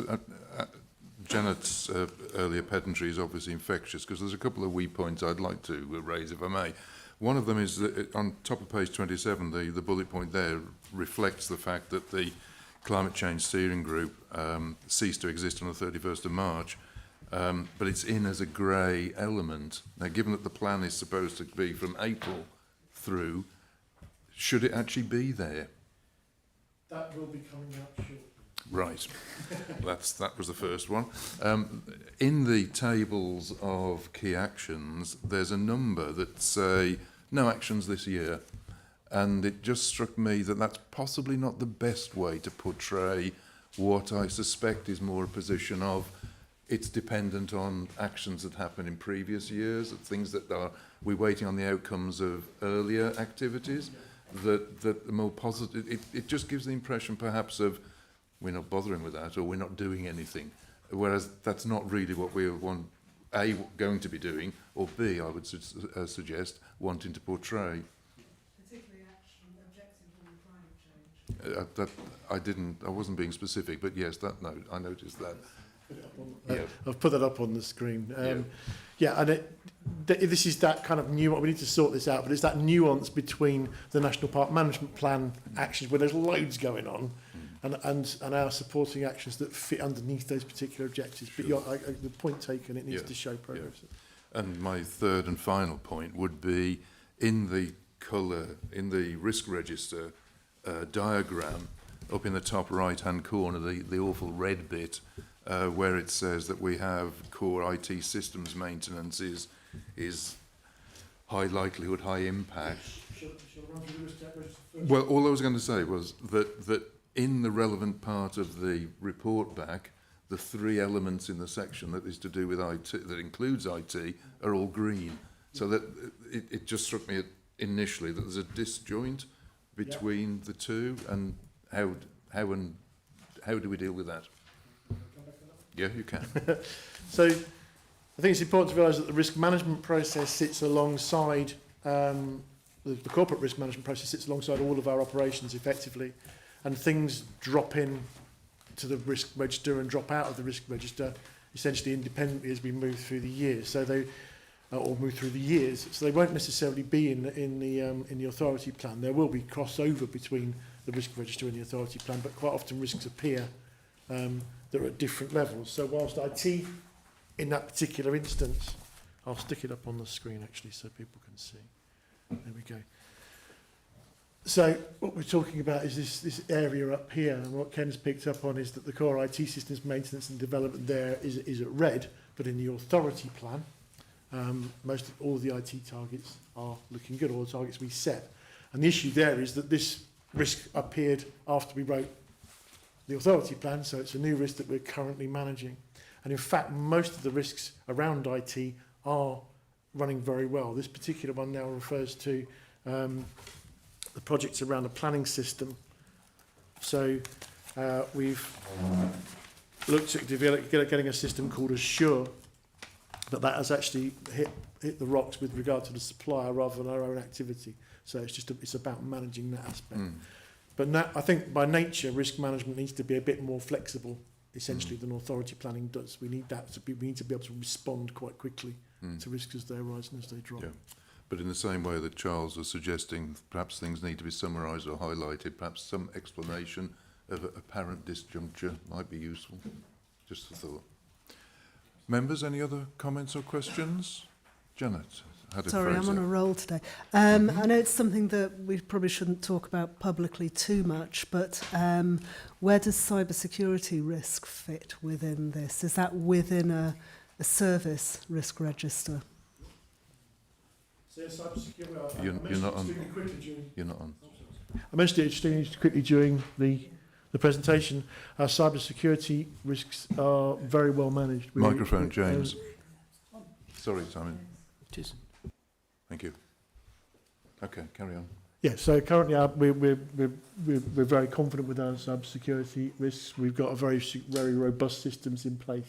Janet's earlier pedantry is obviously infectious, because there's a couple of wee points I'd like to raise, if I may. One of them is that on top of page 27, the bullet point there reflects the fact that the Climate Change Steering Group ceased to exist on the 31st of March, but it's in as a grey element. Now, given that the plan is supposed to be from April through, should it actually be there? That will be coming out shortly. Right, that was the first one. In the tables of key actions, there's a number that say no actions this year, and it just struck me that that's possibly not the best way to portray what I suspect is more a position of it's dependent on actions that happen in previous years, things that we're waiting on the outcomes of earlier activities, that are more positive. It just gives the impression perhaps of we're not bothering with that, or we're not doing anything, whereas that's not really what we're going to be doing, or B, I would suggest, wanting to portray. Particularly action objectives on climate change. I wasn't being specific, but yes, I noticed that. I've put that up on the screen. And this is that kind of nuance. We need to sort this out, but it's that nuance between the National Park Management Plan actions, where there's loads going on, and our supporting actions that fit underneath those particular objectives. Sure. But the point taken, it needs to show progress. Yeah. And my third and final point would be in the colour, in the risk register diagram, up in the top right-hand corner, the awful red bit, where it says that we have core IT systems maintenance is high likelihood, high impact. Shall I run through the risk register first? Well, all I was going to say was that in the relevant part of the report back, the three elements in the section that is to do with IT, that includes IT, are all green. So that it just struck me initially that there's a disjoint between the two, and how do we deal with that? Yeah, you can. So I think it's important to realise that the risk management process sits alongside, the corporate risk management process sits alongside all of our operations effectively, and things drop in to the risk register and drop out of the risk register essentially independently as we move through the year. So they move through the years. So they won't necessarily be in the authority plan. There will be crossover between the risk register and the authority plan, but quite often risks appear that are at different levels. So whilst IT, in that particular instance, I'll stick it up on the screen actually so people can see. There we go. So what we're talking about is this area up here, and what Ken's picked up on is that the core IT systems maintenance and development there is at red, but in the authority plan, all of the IT targets are looking good, all the targets we set. And the issue there is that this risk appeared after we wrote the authority plan, so it's a new risk that we're currently managing. And in fact, most of the risks around IT are running very well. This particular one now refers to the projects around the planning system. So We've looked at getting a system called Assure, but that has actually hit the rocks with regard to the supplier rather than our own activity. So it's about managing that aspect. But now, I think by nature, risk management needs to be a bit more flexible, essentially, than authority planning does. We need we need to be able to respond quite quickly to risks as they arise and as they drop. Yeah. But in the same way that Charles was suggesting, perhaps things need to be summarised or highlighted, perhaps some explanation of apparent disjuncture might be useful. Just a thought. Members, any other comments or questions? Janet. Sorry, I'm on a roll today. I know it's something that we probably shouldn't talk about publicly too much, but where does cybersecurity risk fit within this? Is that within a service risk register? So cybersecurity, You're not on. You're not on. I mentioned it extremely quickly during the presentation. Our cybersecurity risks are very well managed. Microphone, James. Sorry, Simon. It is. Thank you. Okay, carry on. Yeah, so currently we're very confident with our cybersecurity risks. We've got a very robust systems in place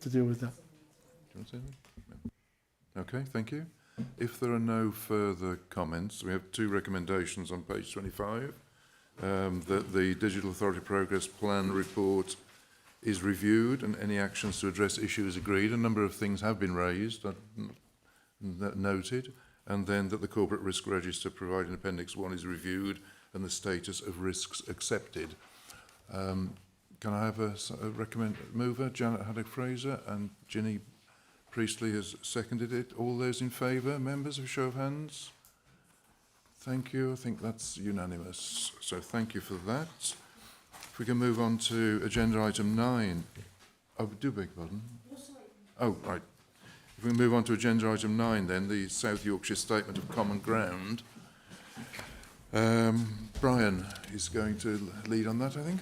to deal with that. Do you want to say anything? No. Okay, thank you. If there are no further comments, we have two recommendations on page 25. That the Digital Authority Progress Plan report is reviewed and any actions to address issues agreed. A number of things have been raised, noted, and then that the Corporate Risk Register providing Appendix 1 is reviewed and the status of risks accepted. Can I have a mover? Janet Haddock-Fraser, and Ginny Priestley has seconded it. All those in favour? Members, of show of hands? Thank you. I think that's unanimous. So thank you for that. If we can move on to agenda item 9. Oh, do beg pardon. Oh, right. If we move on to agenda item 9 then, the South Yorkshire Statement of Common Ground. Brian is going to lead on that, I think.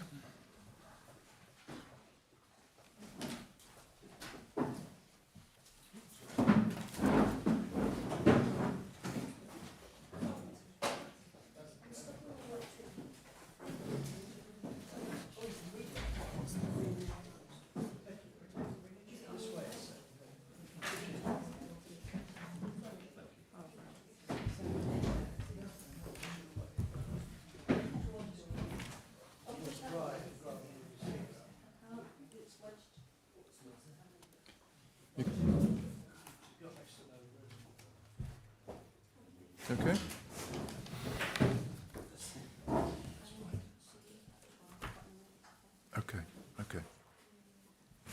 Okay. Okay.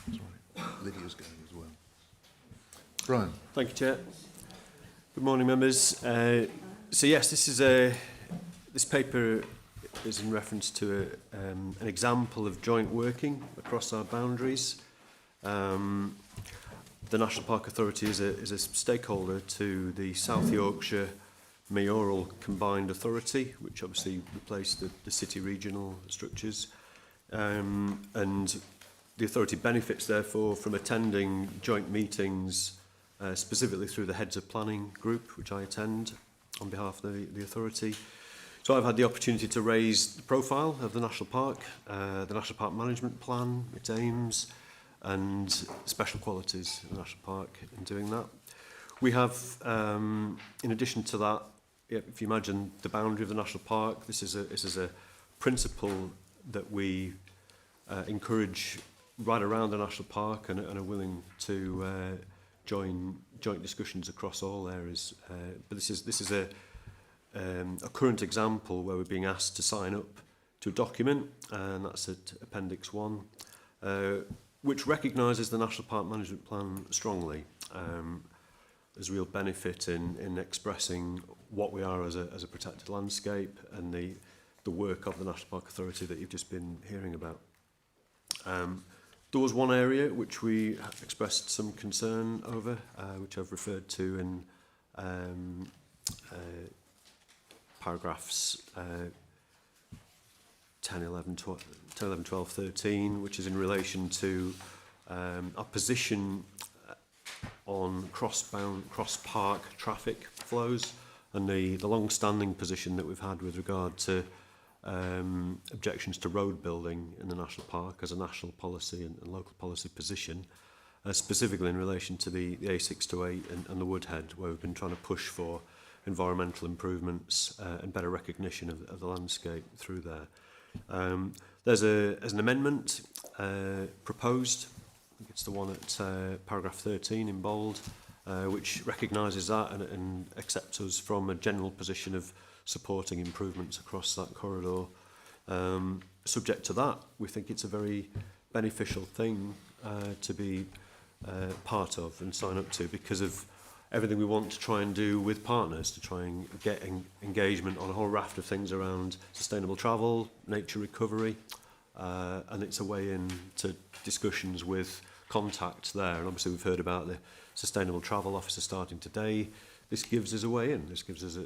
Sorry. Lydia's going as well. Brian. Thank you, Chair. Good morning, members. So yes, this paper is in reference to an example of joint working across our boundaries. The National Park Authority is a stakeholder to the South Yorkshire Mayoral Combined Authority, which obviously replaced the city regional structures. And the authority benefits, therefore, from attending joint meetings, specifically through the Heads of Planning group, which I attend on behalf of the authority. So I've had the opportunity to raise the profile of the National Park, the National Park Management Plan, its aims, and special qualities of the National Park in doing that. We have, in addition to that, if you imagine the boundary of the National Park, this is a principle that we encourage right around the National Park and are willing to join joint discussions across all areas. But this is a current example where we're being asked to sign up to a document, and that's at Appendix 1, which recognises the National Park Management Plan strongly. There's real benefit in expressing what we are as a protected landscape and the work of the National Park Authority that you've just been hearing about. There was one area which we expressed some concern over, which I've referred to in paragraphs 10, 11, 12, 13, which is in relation to our position on cross-park traffic flows and the long-standing position that we've had with regard to objections to road building in the national park as a national policy and local policy position, specifically in relation to the A628 and the Woodhead, where we've been trying to push for environmental improvements and better recognition of the landscape through there. There's an amendment proposed. I think it's the one at paragraph 13 in bold, which recognises that and accepts us from a general position of supporting improvements across that corridor. Subject to that, we think it's a very beneficial thing to be part of and sign up to, because of everything we want to try and do with partners to try and get engagement on a whole raft of things around sustainable travel, nature recovery, and it's a way into discussions with contacts there. And obviously we've heard about the Sustainable Travel Officer starting today. This gives us a way in. This gives us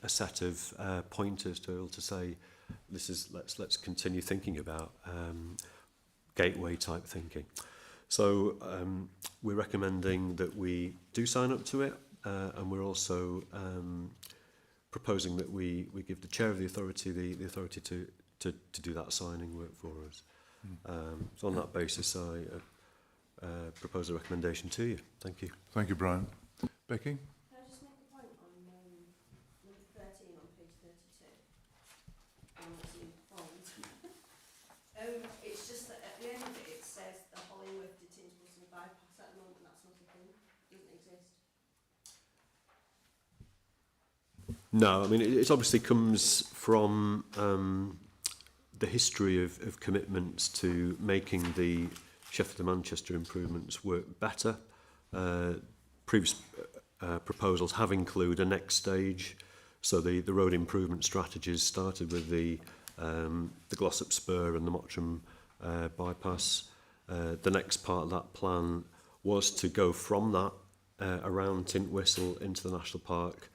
a set of pointers to be able to say, this is let's continue thinking about gateway type thinking. So we're recommending that we do sign up to it, and we're also proposing that we give the chair of the authority the authority to do that signing work for us. So on that basis, I propose a recommendation to you. Thank you. Thank you, Brian. Becky? Can I just make a point on number 13 on page 32? It's just that at the end of it, it says the Hollingworth to Tinsborough bypass. At the moment, that's not a thing. It doesn't exist. No, I mean, it obviously comes from the history of commitments to making the Sheffield and Manchester improvements work better. Previous proposals have included a next stage. So the road improvement strategies started with the Glossop Spur and the Mottram bypass. The next part of that plan was to go from that around Tintwistle into the national park,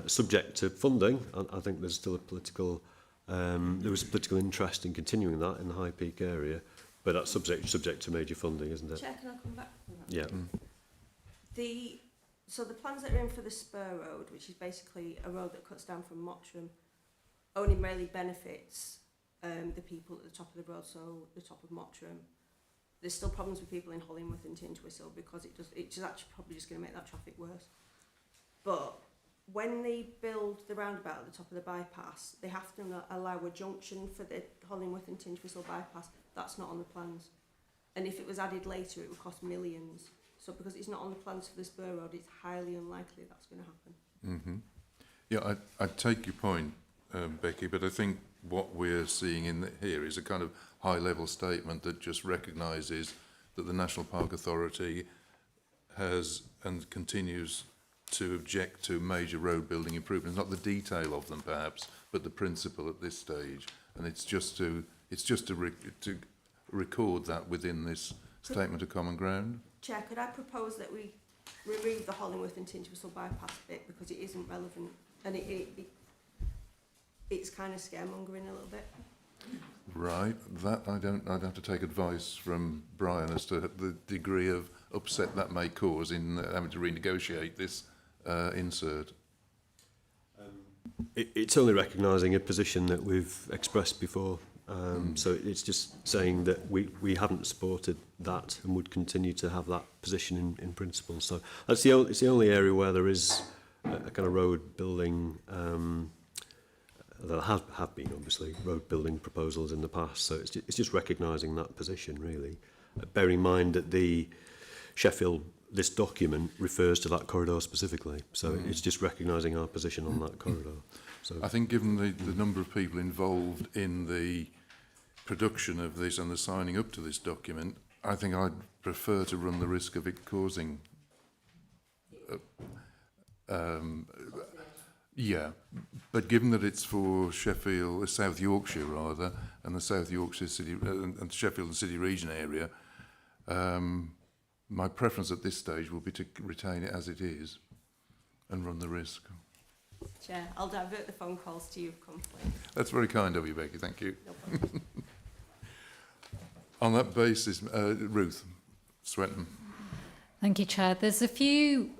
subject to funding. And I think there's still a political there was a political interest in continuing that in the High Peak area, but that's subject to major funding, isn't it? Chair, can I come back to that? Yeah. So the plans that are in for the Spur Road, which is basically a road that cuts down from Mottram, only really benefits the people at the top of the road, so the top of Mottram. There's still problems with people in Hollingworth and Tintwistle because it's actually probably just going to make that traffic worse. But when they build the roundabout at the top of the bypass, they have to allow a junction for the Hollingworth and Tintwistle bypass. That's not on the plans. And if it was added later, it would cost millions. So because it's not on the plans for the Spur Road, it's highly unlikely that's going to happen. Yeah, I take your point, Becky, but I think what we're seeing in here is a kind of high-level statement that just recognises that the National Park Authority has and continues to object to major road building improvements, not the detail of them perhaps, but the principle at this stage. And it's just to record that within this statement of common ground. Chair, could I propose that we remove the Hollingworth and Tintwistle bypass bit because it isn't relevant and it's kind of scaremongering a little bit? Right, that I'd have to take advice from Brian as to the degree of upset that may cause in having to renegotiate this insert. It's only recognising a position that we've expressed before. So it's just saying that we haven't supported that and would continue to have that position in principle. So it's the only area where there is a kind of road building. There have been obviously road building proposals in the past. So it's just recognising that position really. Bearing in mind that the Sheffield, this document refers to that corridor specifically. So it's just recognising our position on that corridor. So I think given the number of people involved in the production of this and the signing up to this document, I think I'd prefer to run the risk of it causing yeah, but given that it's for Sheffield, South Yorkshire rather, and the South Yorkshire City and Sheffield and City Region area, my preference at this stage will be to retain it as it is and run the risk. Chair, I'll divert the phone calls to you of complaint. That's very kind of you, Becky. Thank you. No problem. On that basis, Ruth Swetton. Thank you, Chair. There's a few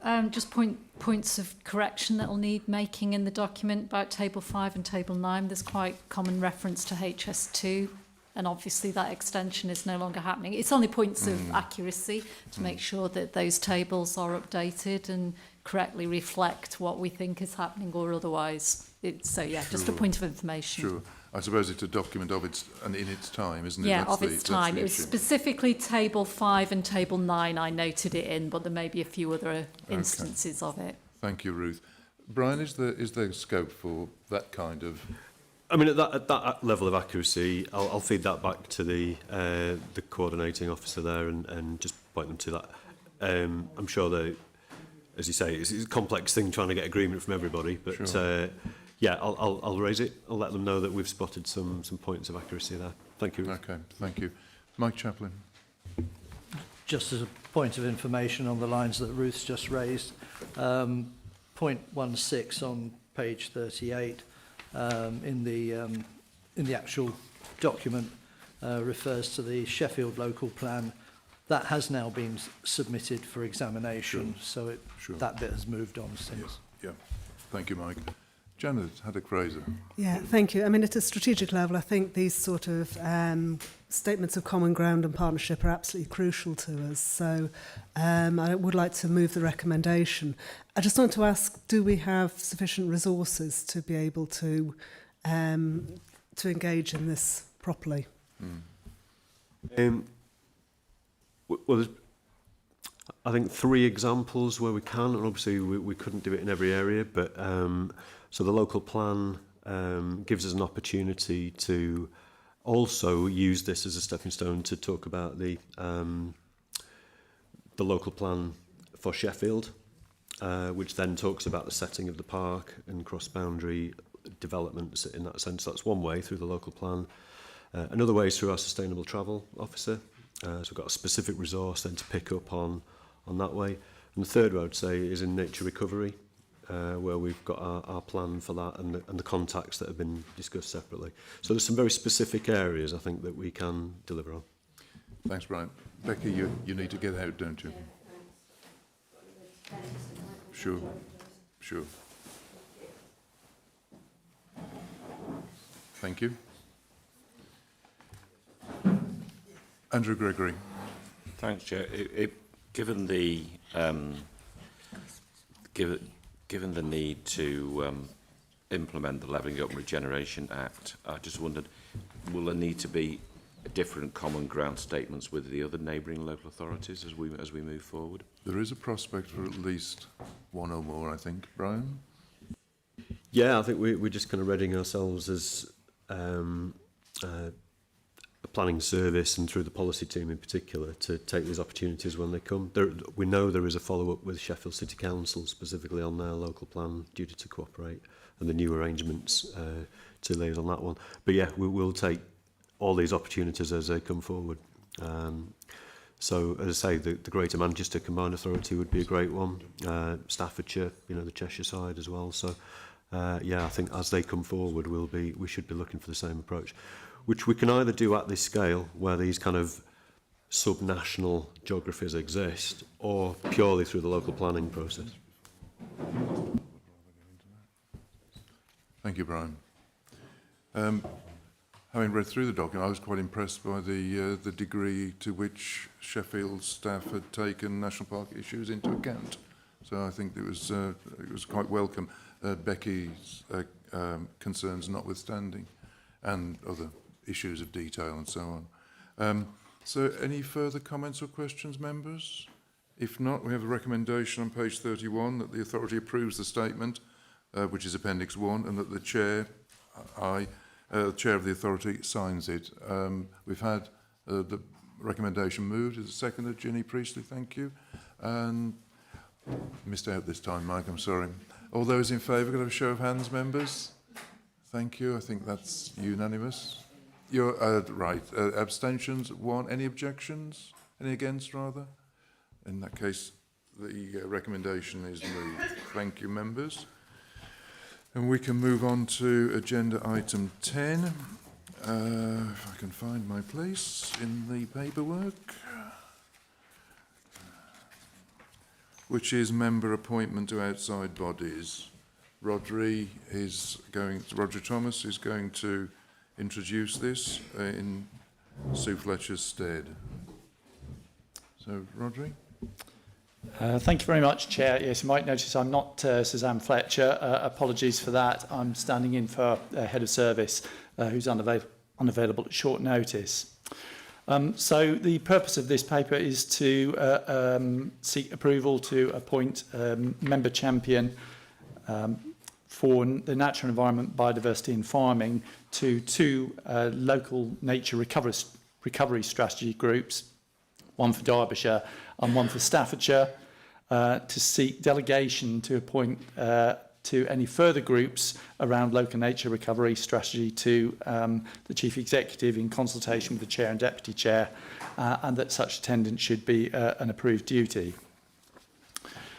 points of correction that will need making in the document about Table 5 and Table 9. There's quite common reference to HS2, and obviously that extension is no longer happening. It's only points of accuracy to make sure that those tables are updated and correctly reflect what we think is happening or otherwise. So, yeah, just a point of information. Sure. I suppose it's a document of its and in its time, isn't it? Yeah, That's of its time. It was specifically Table 5 and Table 9 I noted it in, but there may be a few other instances of it. Thank you, Ruth. Brian, is there scope for that kind of... I mean, at that level of accuracy, I'll feed that back to the coordinating officer there and just point them to that. I'm sure that, as you say, it's a complex thing trying to get agreement from everybody, but sure. Yeah, I'll raise it. I'll let them know that we've spotted some points of accuracy there. Thank you. Okay, thank you. Mike Chaplin. Just as a point of information on the lines that Ruth's just raised, point 16 on page 38 in the actual document refers to the Sheffield local plan. That has now been submitted for examination, so that bit has moved on since. Yeah. Thank you, Mike. Janet Haddock-Fraser. Yeah, thank you. I mean, at a strategic level, I think these sort of statements of common ground and partnership are absolutely crucial to us. So I would like to move the recommendation. I just want to ask, do we have sufficient resources to be able to engage in this properly? Well, there's, I think, 3 examples where we can, and obviously we couldn't do it in every area, but so the local plan gives us an opportunity to also use this as a stepping stone to talk about the local plan for Sheffield, which then talks about the setting of the park and cross-boundary developments in that sense. That's one way, through the local plan. Another way is through our sustainable travel officer. So we've got a specific resource then to pick up on that way. And the third, I would say, is in nature recovery, where we've got our plan for that and the contacts that have been discussed separately. So there's some very specific areas, I think, that we can deliver on. Thanks, Brian. Becky, you need to get out, don't you? Sure. Thank you. Andrew Gregory. Thanks, Chair. Given the given the need to implement the Levelling Up and Regeneration Act, I just wondered, will there need to be different common ground statements with the other neighbouring local authorities as we move forward? There is a prospect for at least one or more, I think. Brian? Yeah, I think we're just kind of readying ourselves as a planning service and through the policy team in particular to take these opportunities when they come. We know there is a follow-up with Sheffield City Council specifically on their local plan duty to cooperate and the new arrangements to liaise on that one. But yeah, we will take all these opportunities as they come forward. So as I say, the Greater Manchester Combined Authority would be a great one. Staffordshire, the Cheshire side as well. So yeah, I think as they come forward, we should be looking for the same approach, which we can either do at this scale, where these kind of sub-national geographies exist, or purely through the local planning process. Thank you, Brian. Having read through the document, I was quite impressed by the degree to which Sheffield staff had taken national park issues into account. So I think it was quite welcome. Becky's concerns notwithstanding, and other issues of detail and so on. So any further comments or questions, members? If not, we have a recommendation on page 31 that the authority approves the statement, which is Appendix 1, and that the chair, chair of the authority, signs it. We've had the recommendation moved. Is it seconded? Ginny Priestley, thank you. And missed out this time, Mike, I'm sorry. All those in favour, could I have a show of hands, members? Thank you. I think that's unanimous. You're right. Abstentions? 1. Any objections? Any against, rather? In that case, the recommendation is moved. Thank you, members. And we can move on to agenda item 10. If I can find my place in the paperwork. which is member appointment to outside bodies. Rodri Thomas is going to introduce this in Sue Fletcher's stead. So, Rodri? Thank you very much, Chair. Yes, you might notice I'm not Suzanne Fletcher. Apologies for that. I'm standing in for Head of Service, who's unavailable at short notice. So the purpose of this paper is to seek approval to appoint member champion for the natural environment, biodiversity and farming to two local nature recovery strategy groups, one for Derbyshire and one for Staffordshire, to seek delegation to appoint to any further groups around local nature recovery strategy to the Chief Executive in consultation with the Chair and Deputy Chair, and that such attendance should be an approved duty.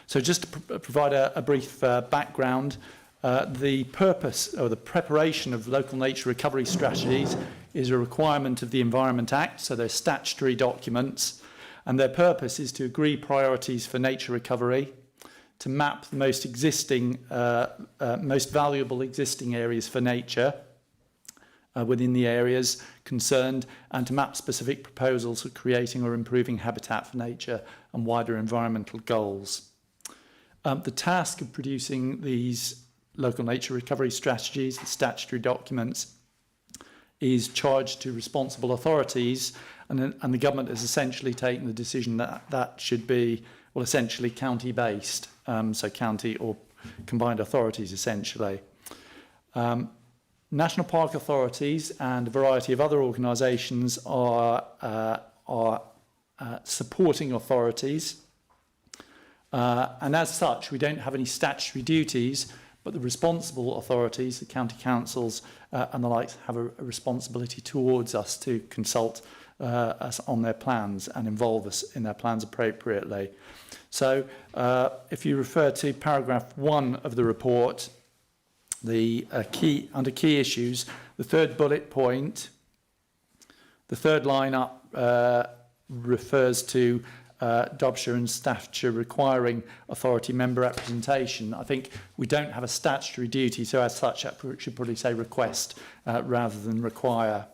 So just to provide a brief background, the purpose or the preparation of local nature recovery strategies is a requirement of the Environment Act, so they're statutory documents, and their purpose is to agree priorities for nature recovery, to map the most valuable existing areas for nature within the areas concerned, and to map specific proposals for creating or improving habitat for nature and wider environmental goals. The task of producing these local nature recovery strategies, the statutory documents, is charged to responsible authorities, and the government has essentially taken the decision that that should be, well, essentially county-based, so county or combined authorities, essentially. National park authorities and a variety of other organisations are supporting authorities, and as such, we don't have any statutory duties, but the responsible authorities, the county councils and the likes, have a responsibility towards us to consult us on their plans and involve us in their plans appropriately. So if you refer to paragraph 1 of the report, the under key issues, the third bullet point, the third line up refers to Derbyshire and Staffordshire requiring authority member representation. I think we don't have a statutory duty, so as such, I should probably say request rather than require.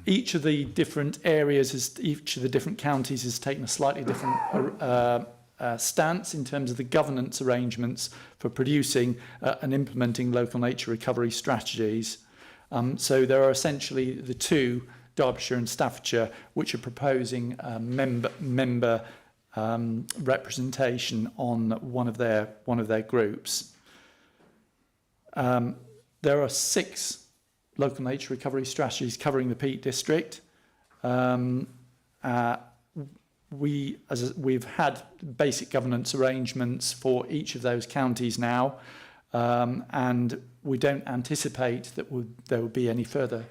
Each of the different areas, each of the different counties has taken a slightly different stance in terms of the governance arrangements for producing and implementing local nature recovery strategies. So there are essentially the two, Derbyshire and Staffordshire, which are proposing member representation on one of their groups. There are 6 local nature recovery strategies covering the Peak District. We've had basic governance arrangements for each of those counties now, and we don't anticipate that there will be any further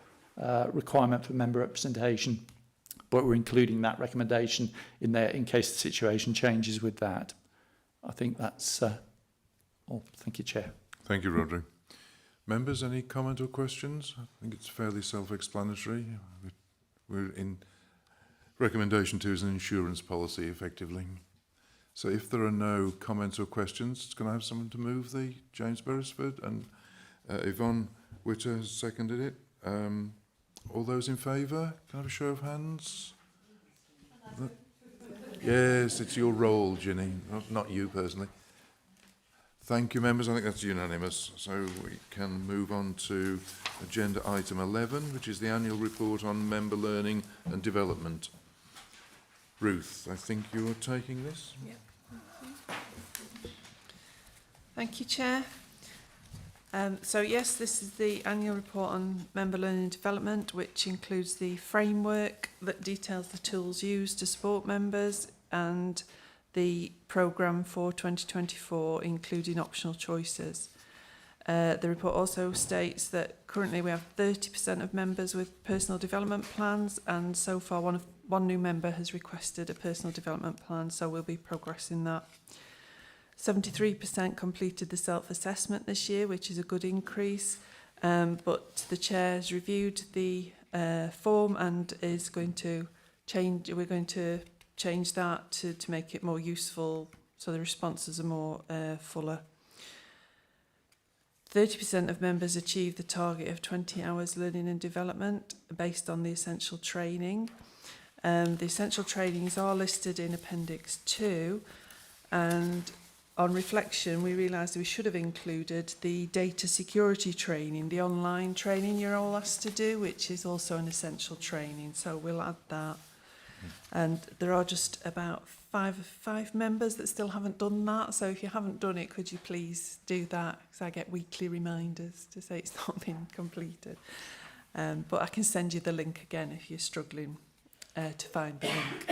requirement for member representation, but we're including that recommendation in there in case the situation changes with that. I think that's all. Thank you, Chair. Thank you, Rodri. Members, any comment or questions? I think it's fairly self-explanatory. We're in recommendation 2 is an insurance policy, effectively. So if there are no comments or questions, can I have someone to move the James Beresford? And Yvonne Witter has seconded it. All those in favour? Can I have a show of hands? Yes, it's your role, Ginny, not you personally. Thank you, members. I think that's unanimous. So we can move on to agenda item 11, which is the annual report on member learning and development. Ruth, I think you are taking this. Yeah. Thank you, Chair. So yes, this is the annual report on member learning and development, which includes the framework that details the tools used to support members and the programme for 2024, including optional choices. The report also states that currently we have 30% of members with personal development plans, and so far one new member has requested a personal development plan, so we'll be progressing that. 73% completed the self-assessment this year, which is a good increase, but the Chair has reviewed the form and is going to change. We're going to change that to make it more useful so the responses are more fuller. 30% of members achieve the target of 20 hours learning and development based on the essential training. The essential trainings are listed in Appendix 2, and on reflection we realised we should have included the data security training, the online training you're all asked to do, which is also an essential training, so we'll add that. And there are just about five members that still haven't done that, so if you haven't done it, could you please do that, because I get weekly reminders to say it's not been completed. But I can send you the link again if you're struggling to find the link.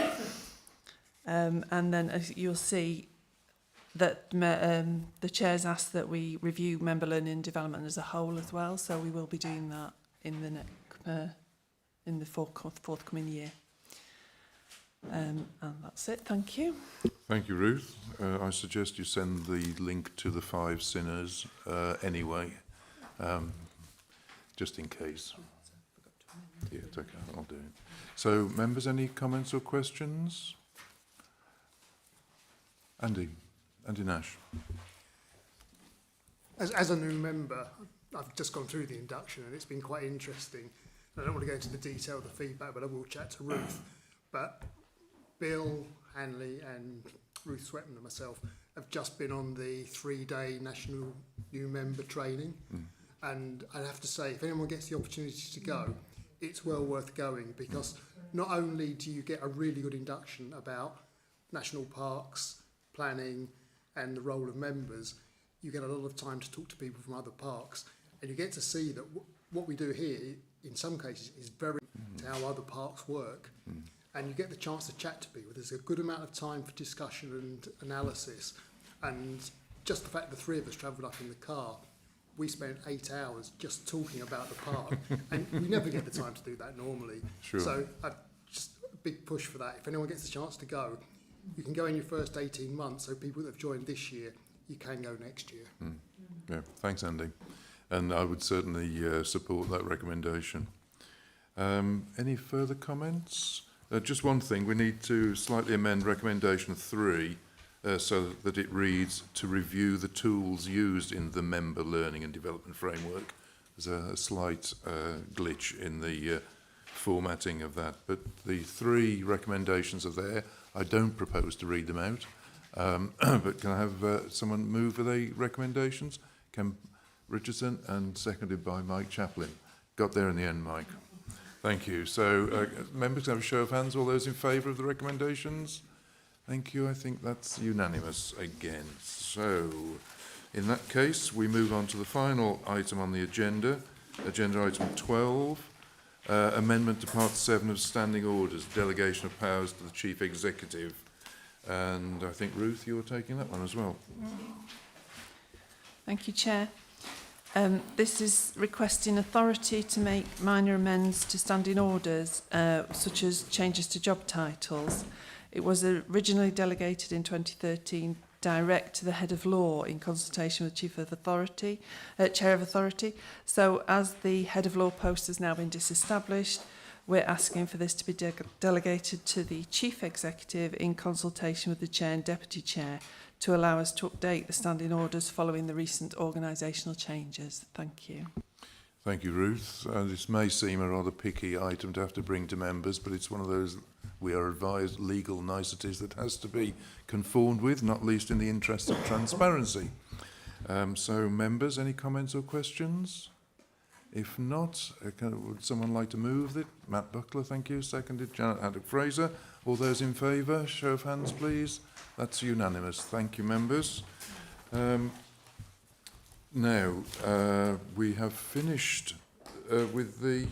And then as you'll see that the chair's asked that we review member learning and development as a whole as well, so we will be doing that in the forthcoming year. And that's it. Thank you. Thank you, Ruth. I suggest you send the link to the 5 sinners anyway, just in case. Yeah, it's okay. I'll do it. So, members, any comments or questions? Andy Nash. As a new member, I've just gone through the induction and it's been quite interesting. I don't want to go into the detail of the feedback, but I will chat to Ruth. But Bill Hanley and Ruth Swetton and myself have just been on the 3-day national new member training. And I have to say, if anyone gets the opportunity to go, it's well worth going, because not only do you get a really good induction about national parks, planning and the role of members, you get a lot of time to talk to people from other parks, and you get to see that what we do here in some cases is very how other parks work. And you get the chance to chat to people. There's a good amount of time for discussion and analysis. And just the fact the 3 of us travelled up in the car, we spent 8 hours just talking about the park. And we never get the time to do that normally. Sure. So just a big push for that. If anyone gets the chance to go, you can go in your first 18 months. So people that have joined this year, you can go next year. Yeah, thanks, Andy. And I would certainly support that recommendation. Any further comments? Just one thing, we need to slightly amend recommendation 3 so that it reads to review the tools used in the member learning and development framework. There's a slight glitch in the formatting of that, but the 3 recommendations are there. I don't propose to read them out, but can I have someone move for the recommendations? Ken Richardson, and seconded by Mike Chaplin. Got there in the end, Mike. Thank you. So, members, can I have a show of hands? All those in favour of the recommendations? Thank you. I think that's unanimous again. So, in that case, we move on to the final item on the agenda, agenda item 12, amendment to Part 7 of Standing Orders, delegation of powers to the Chief Executive. And I think, Ruth, you're taking that one as well. Thank you, Chair. This is requesting authority to make minor amends to standing orders, such as changes to job titles. It was originally delegated in 2013 direct to the head of law in consultation with Chair of Authority. So as the head of law post has now been disestablished, we're asking for this to be delegated to the Chief Executive in consultation with the Chair and Deputy Chair to allow us to update the standing orders following the recent organisational changes. Thank you. Thank you, Ruth. This may seem a rather picky item to have to bring to members, but it's one of those, we are advised, legal niceties that has to be conformed with, not least in the interest of transparency. So, members, any comments or questions? If not, would someone like to move it? Matt Buckler, thank you. Seconded. Janet Haddock-Fraser. All those in favour, show of hands, please. That's unanimous. Thank you, members. Now, we have finished with the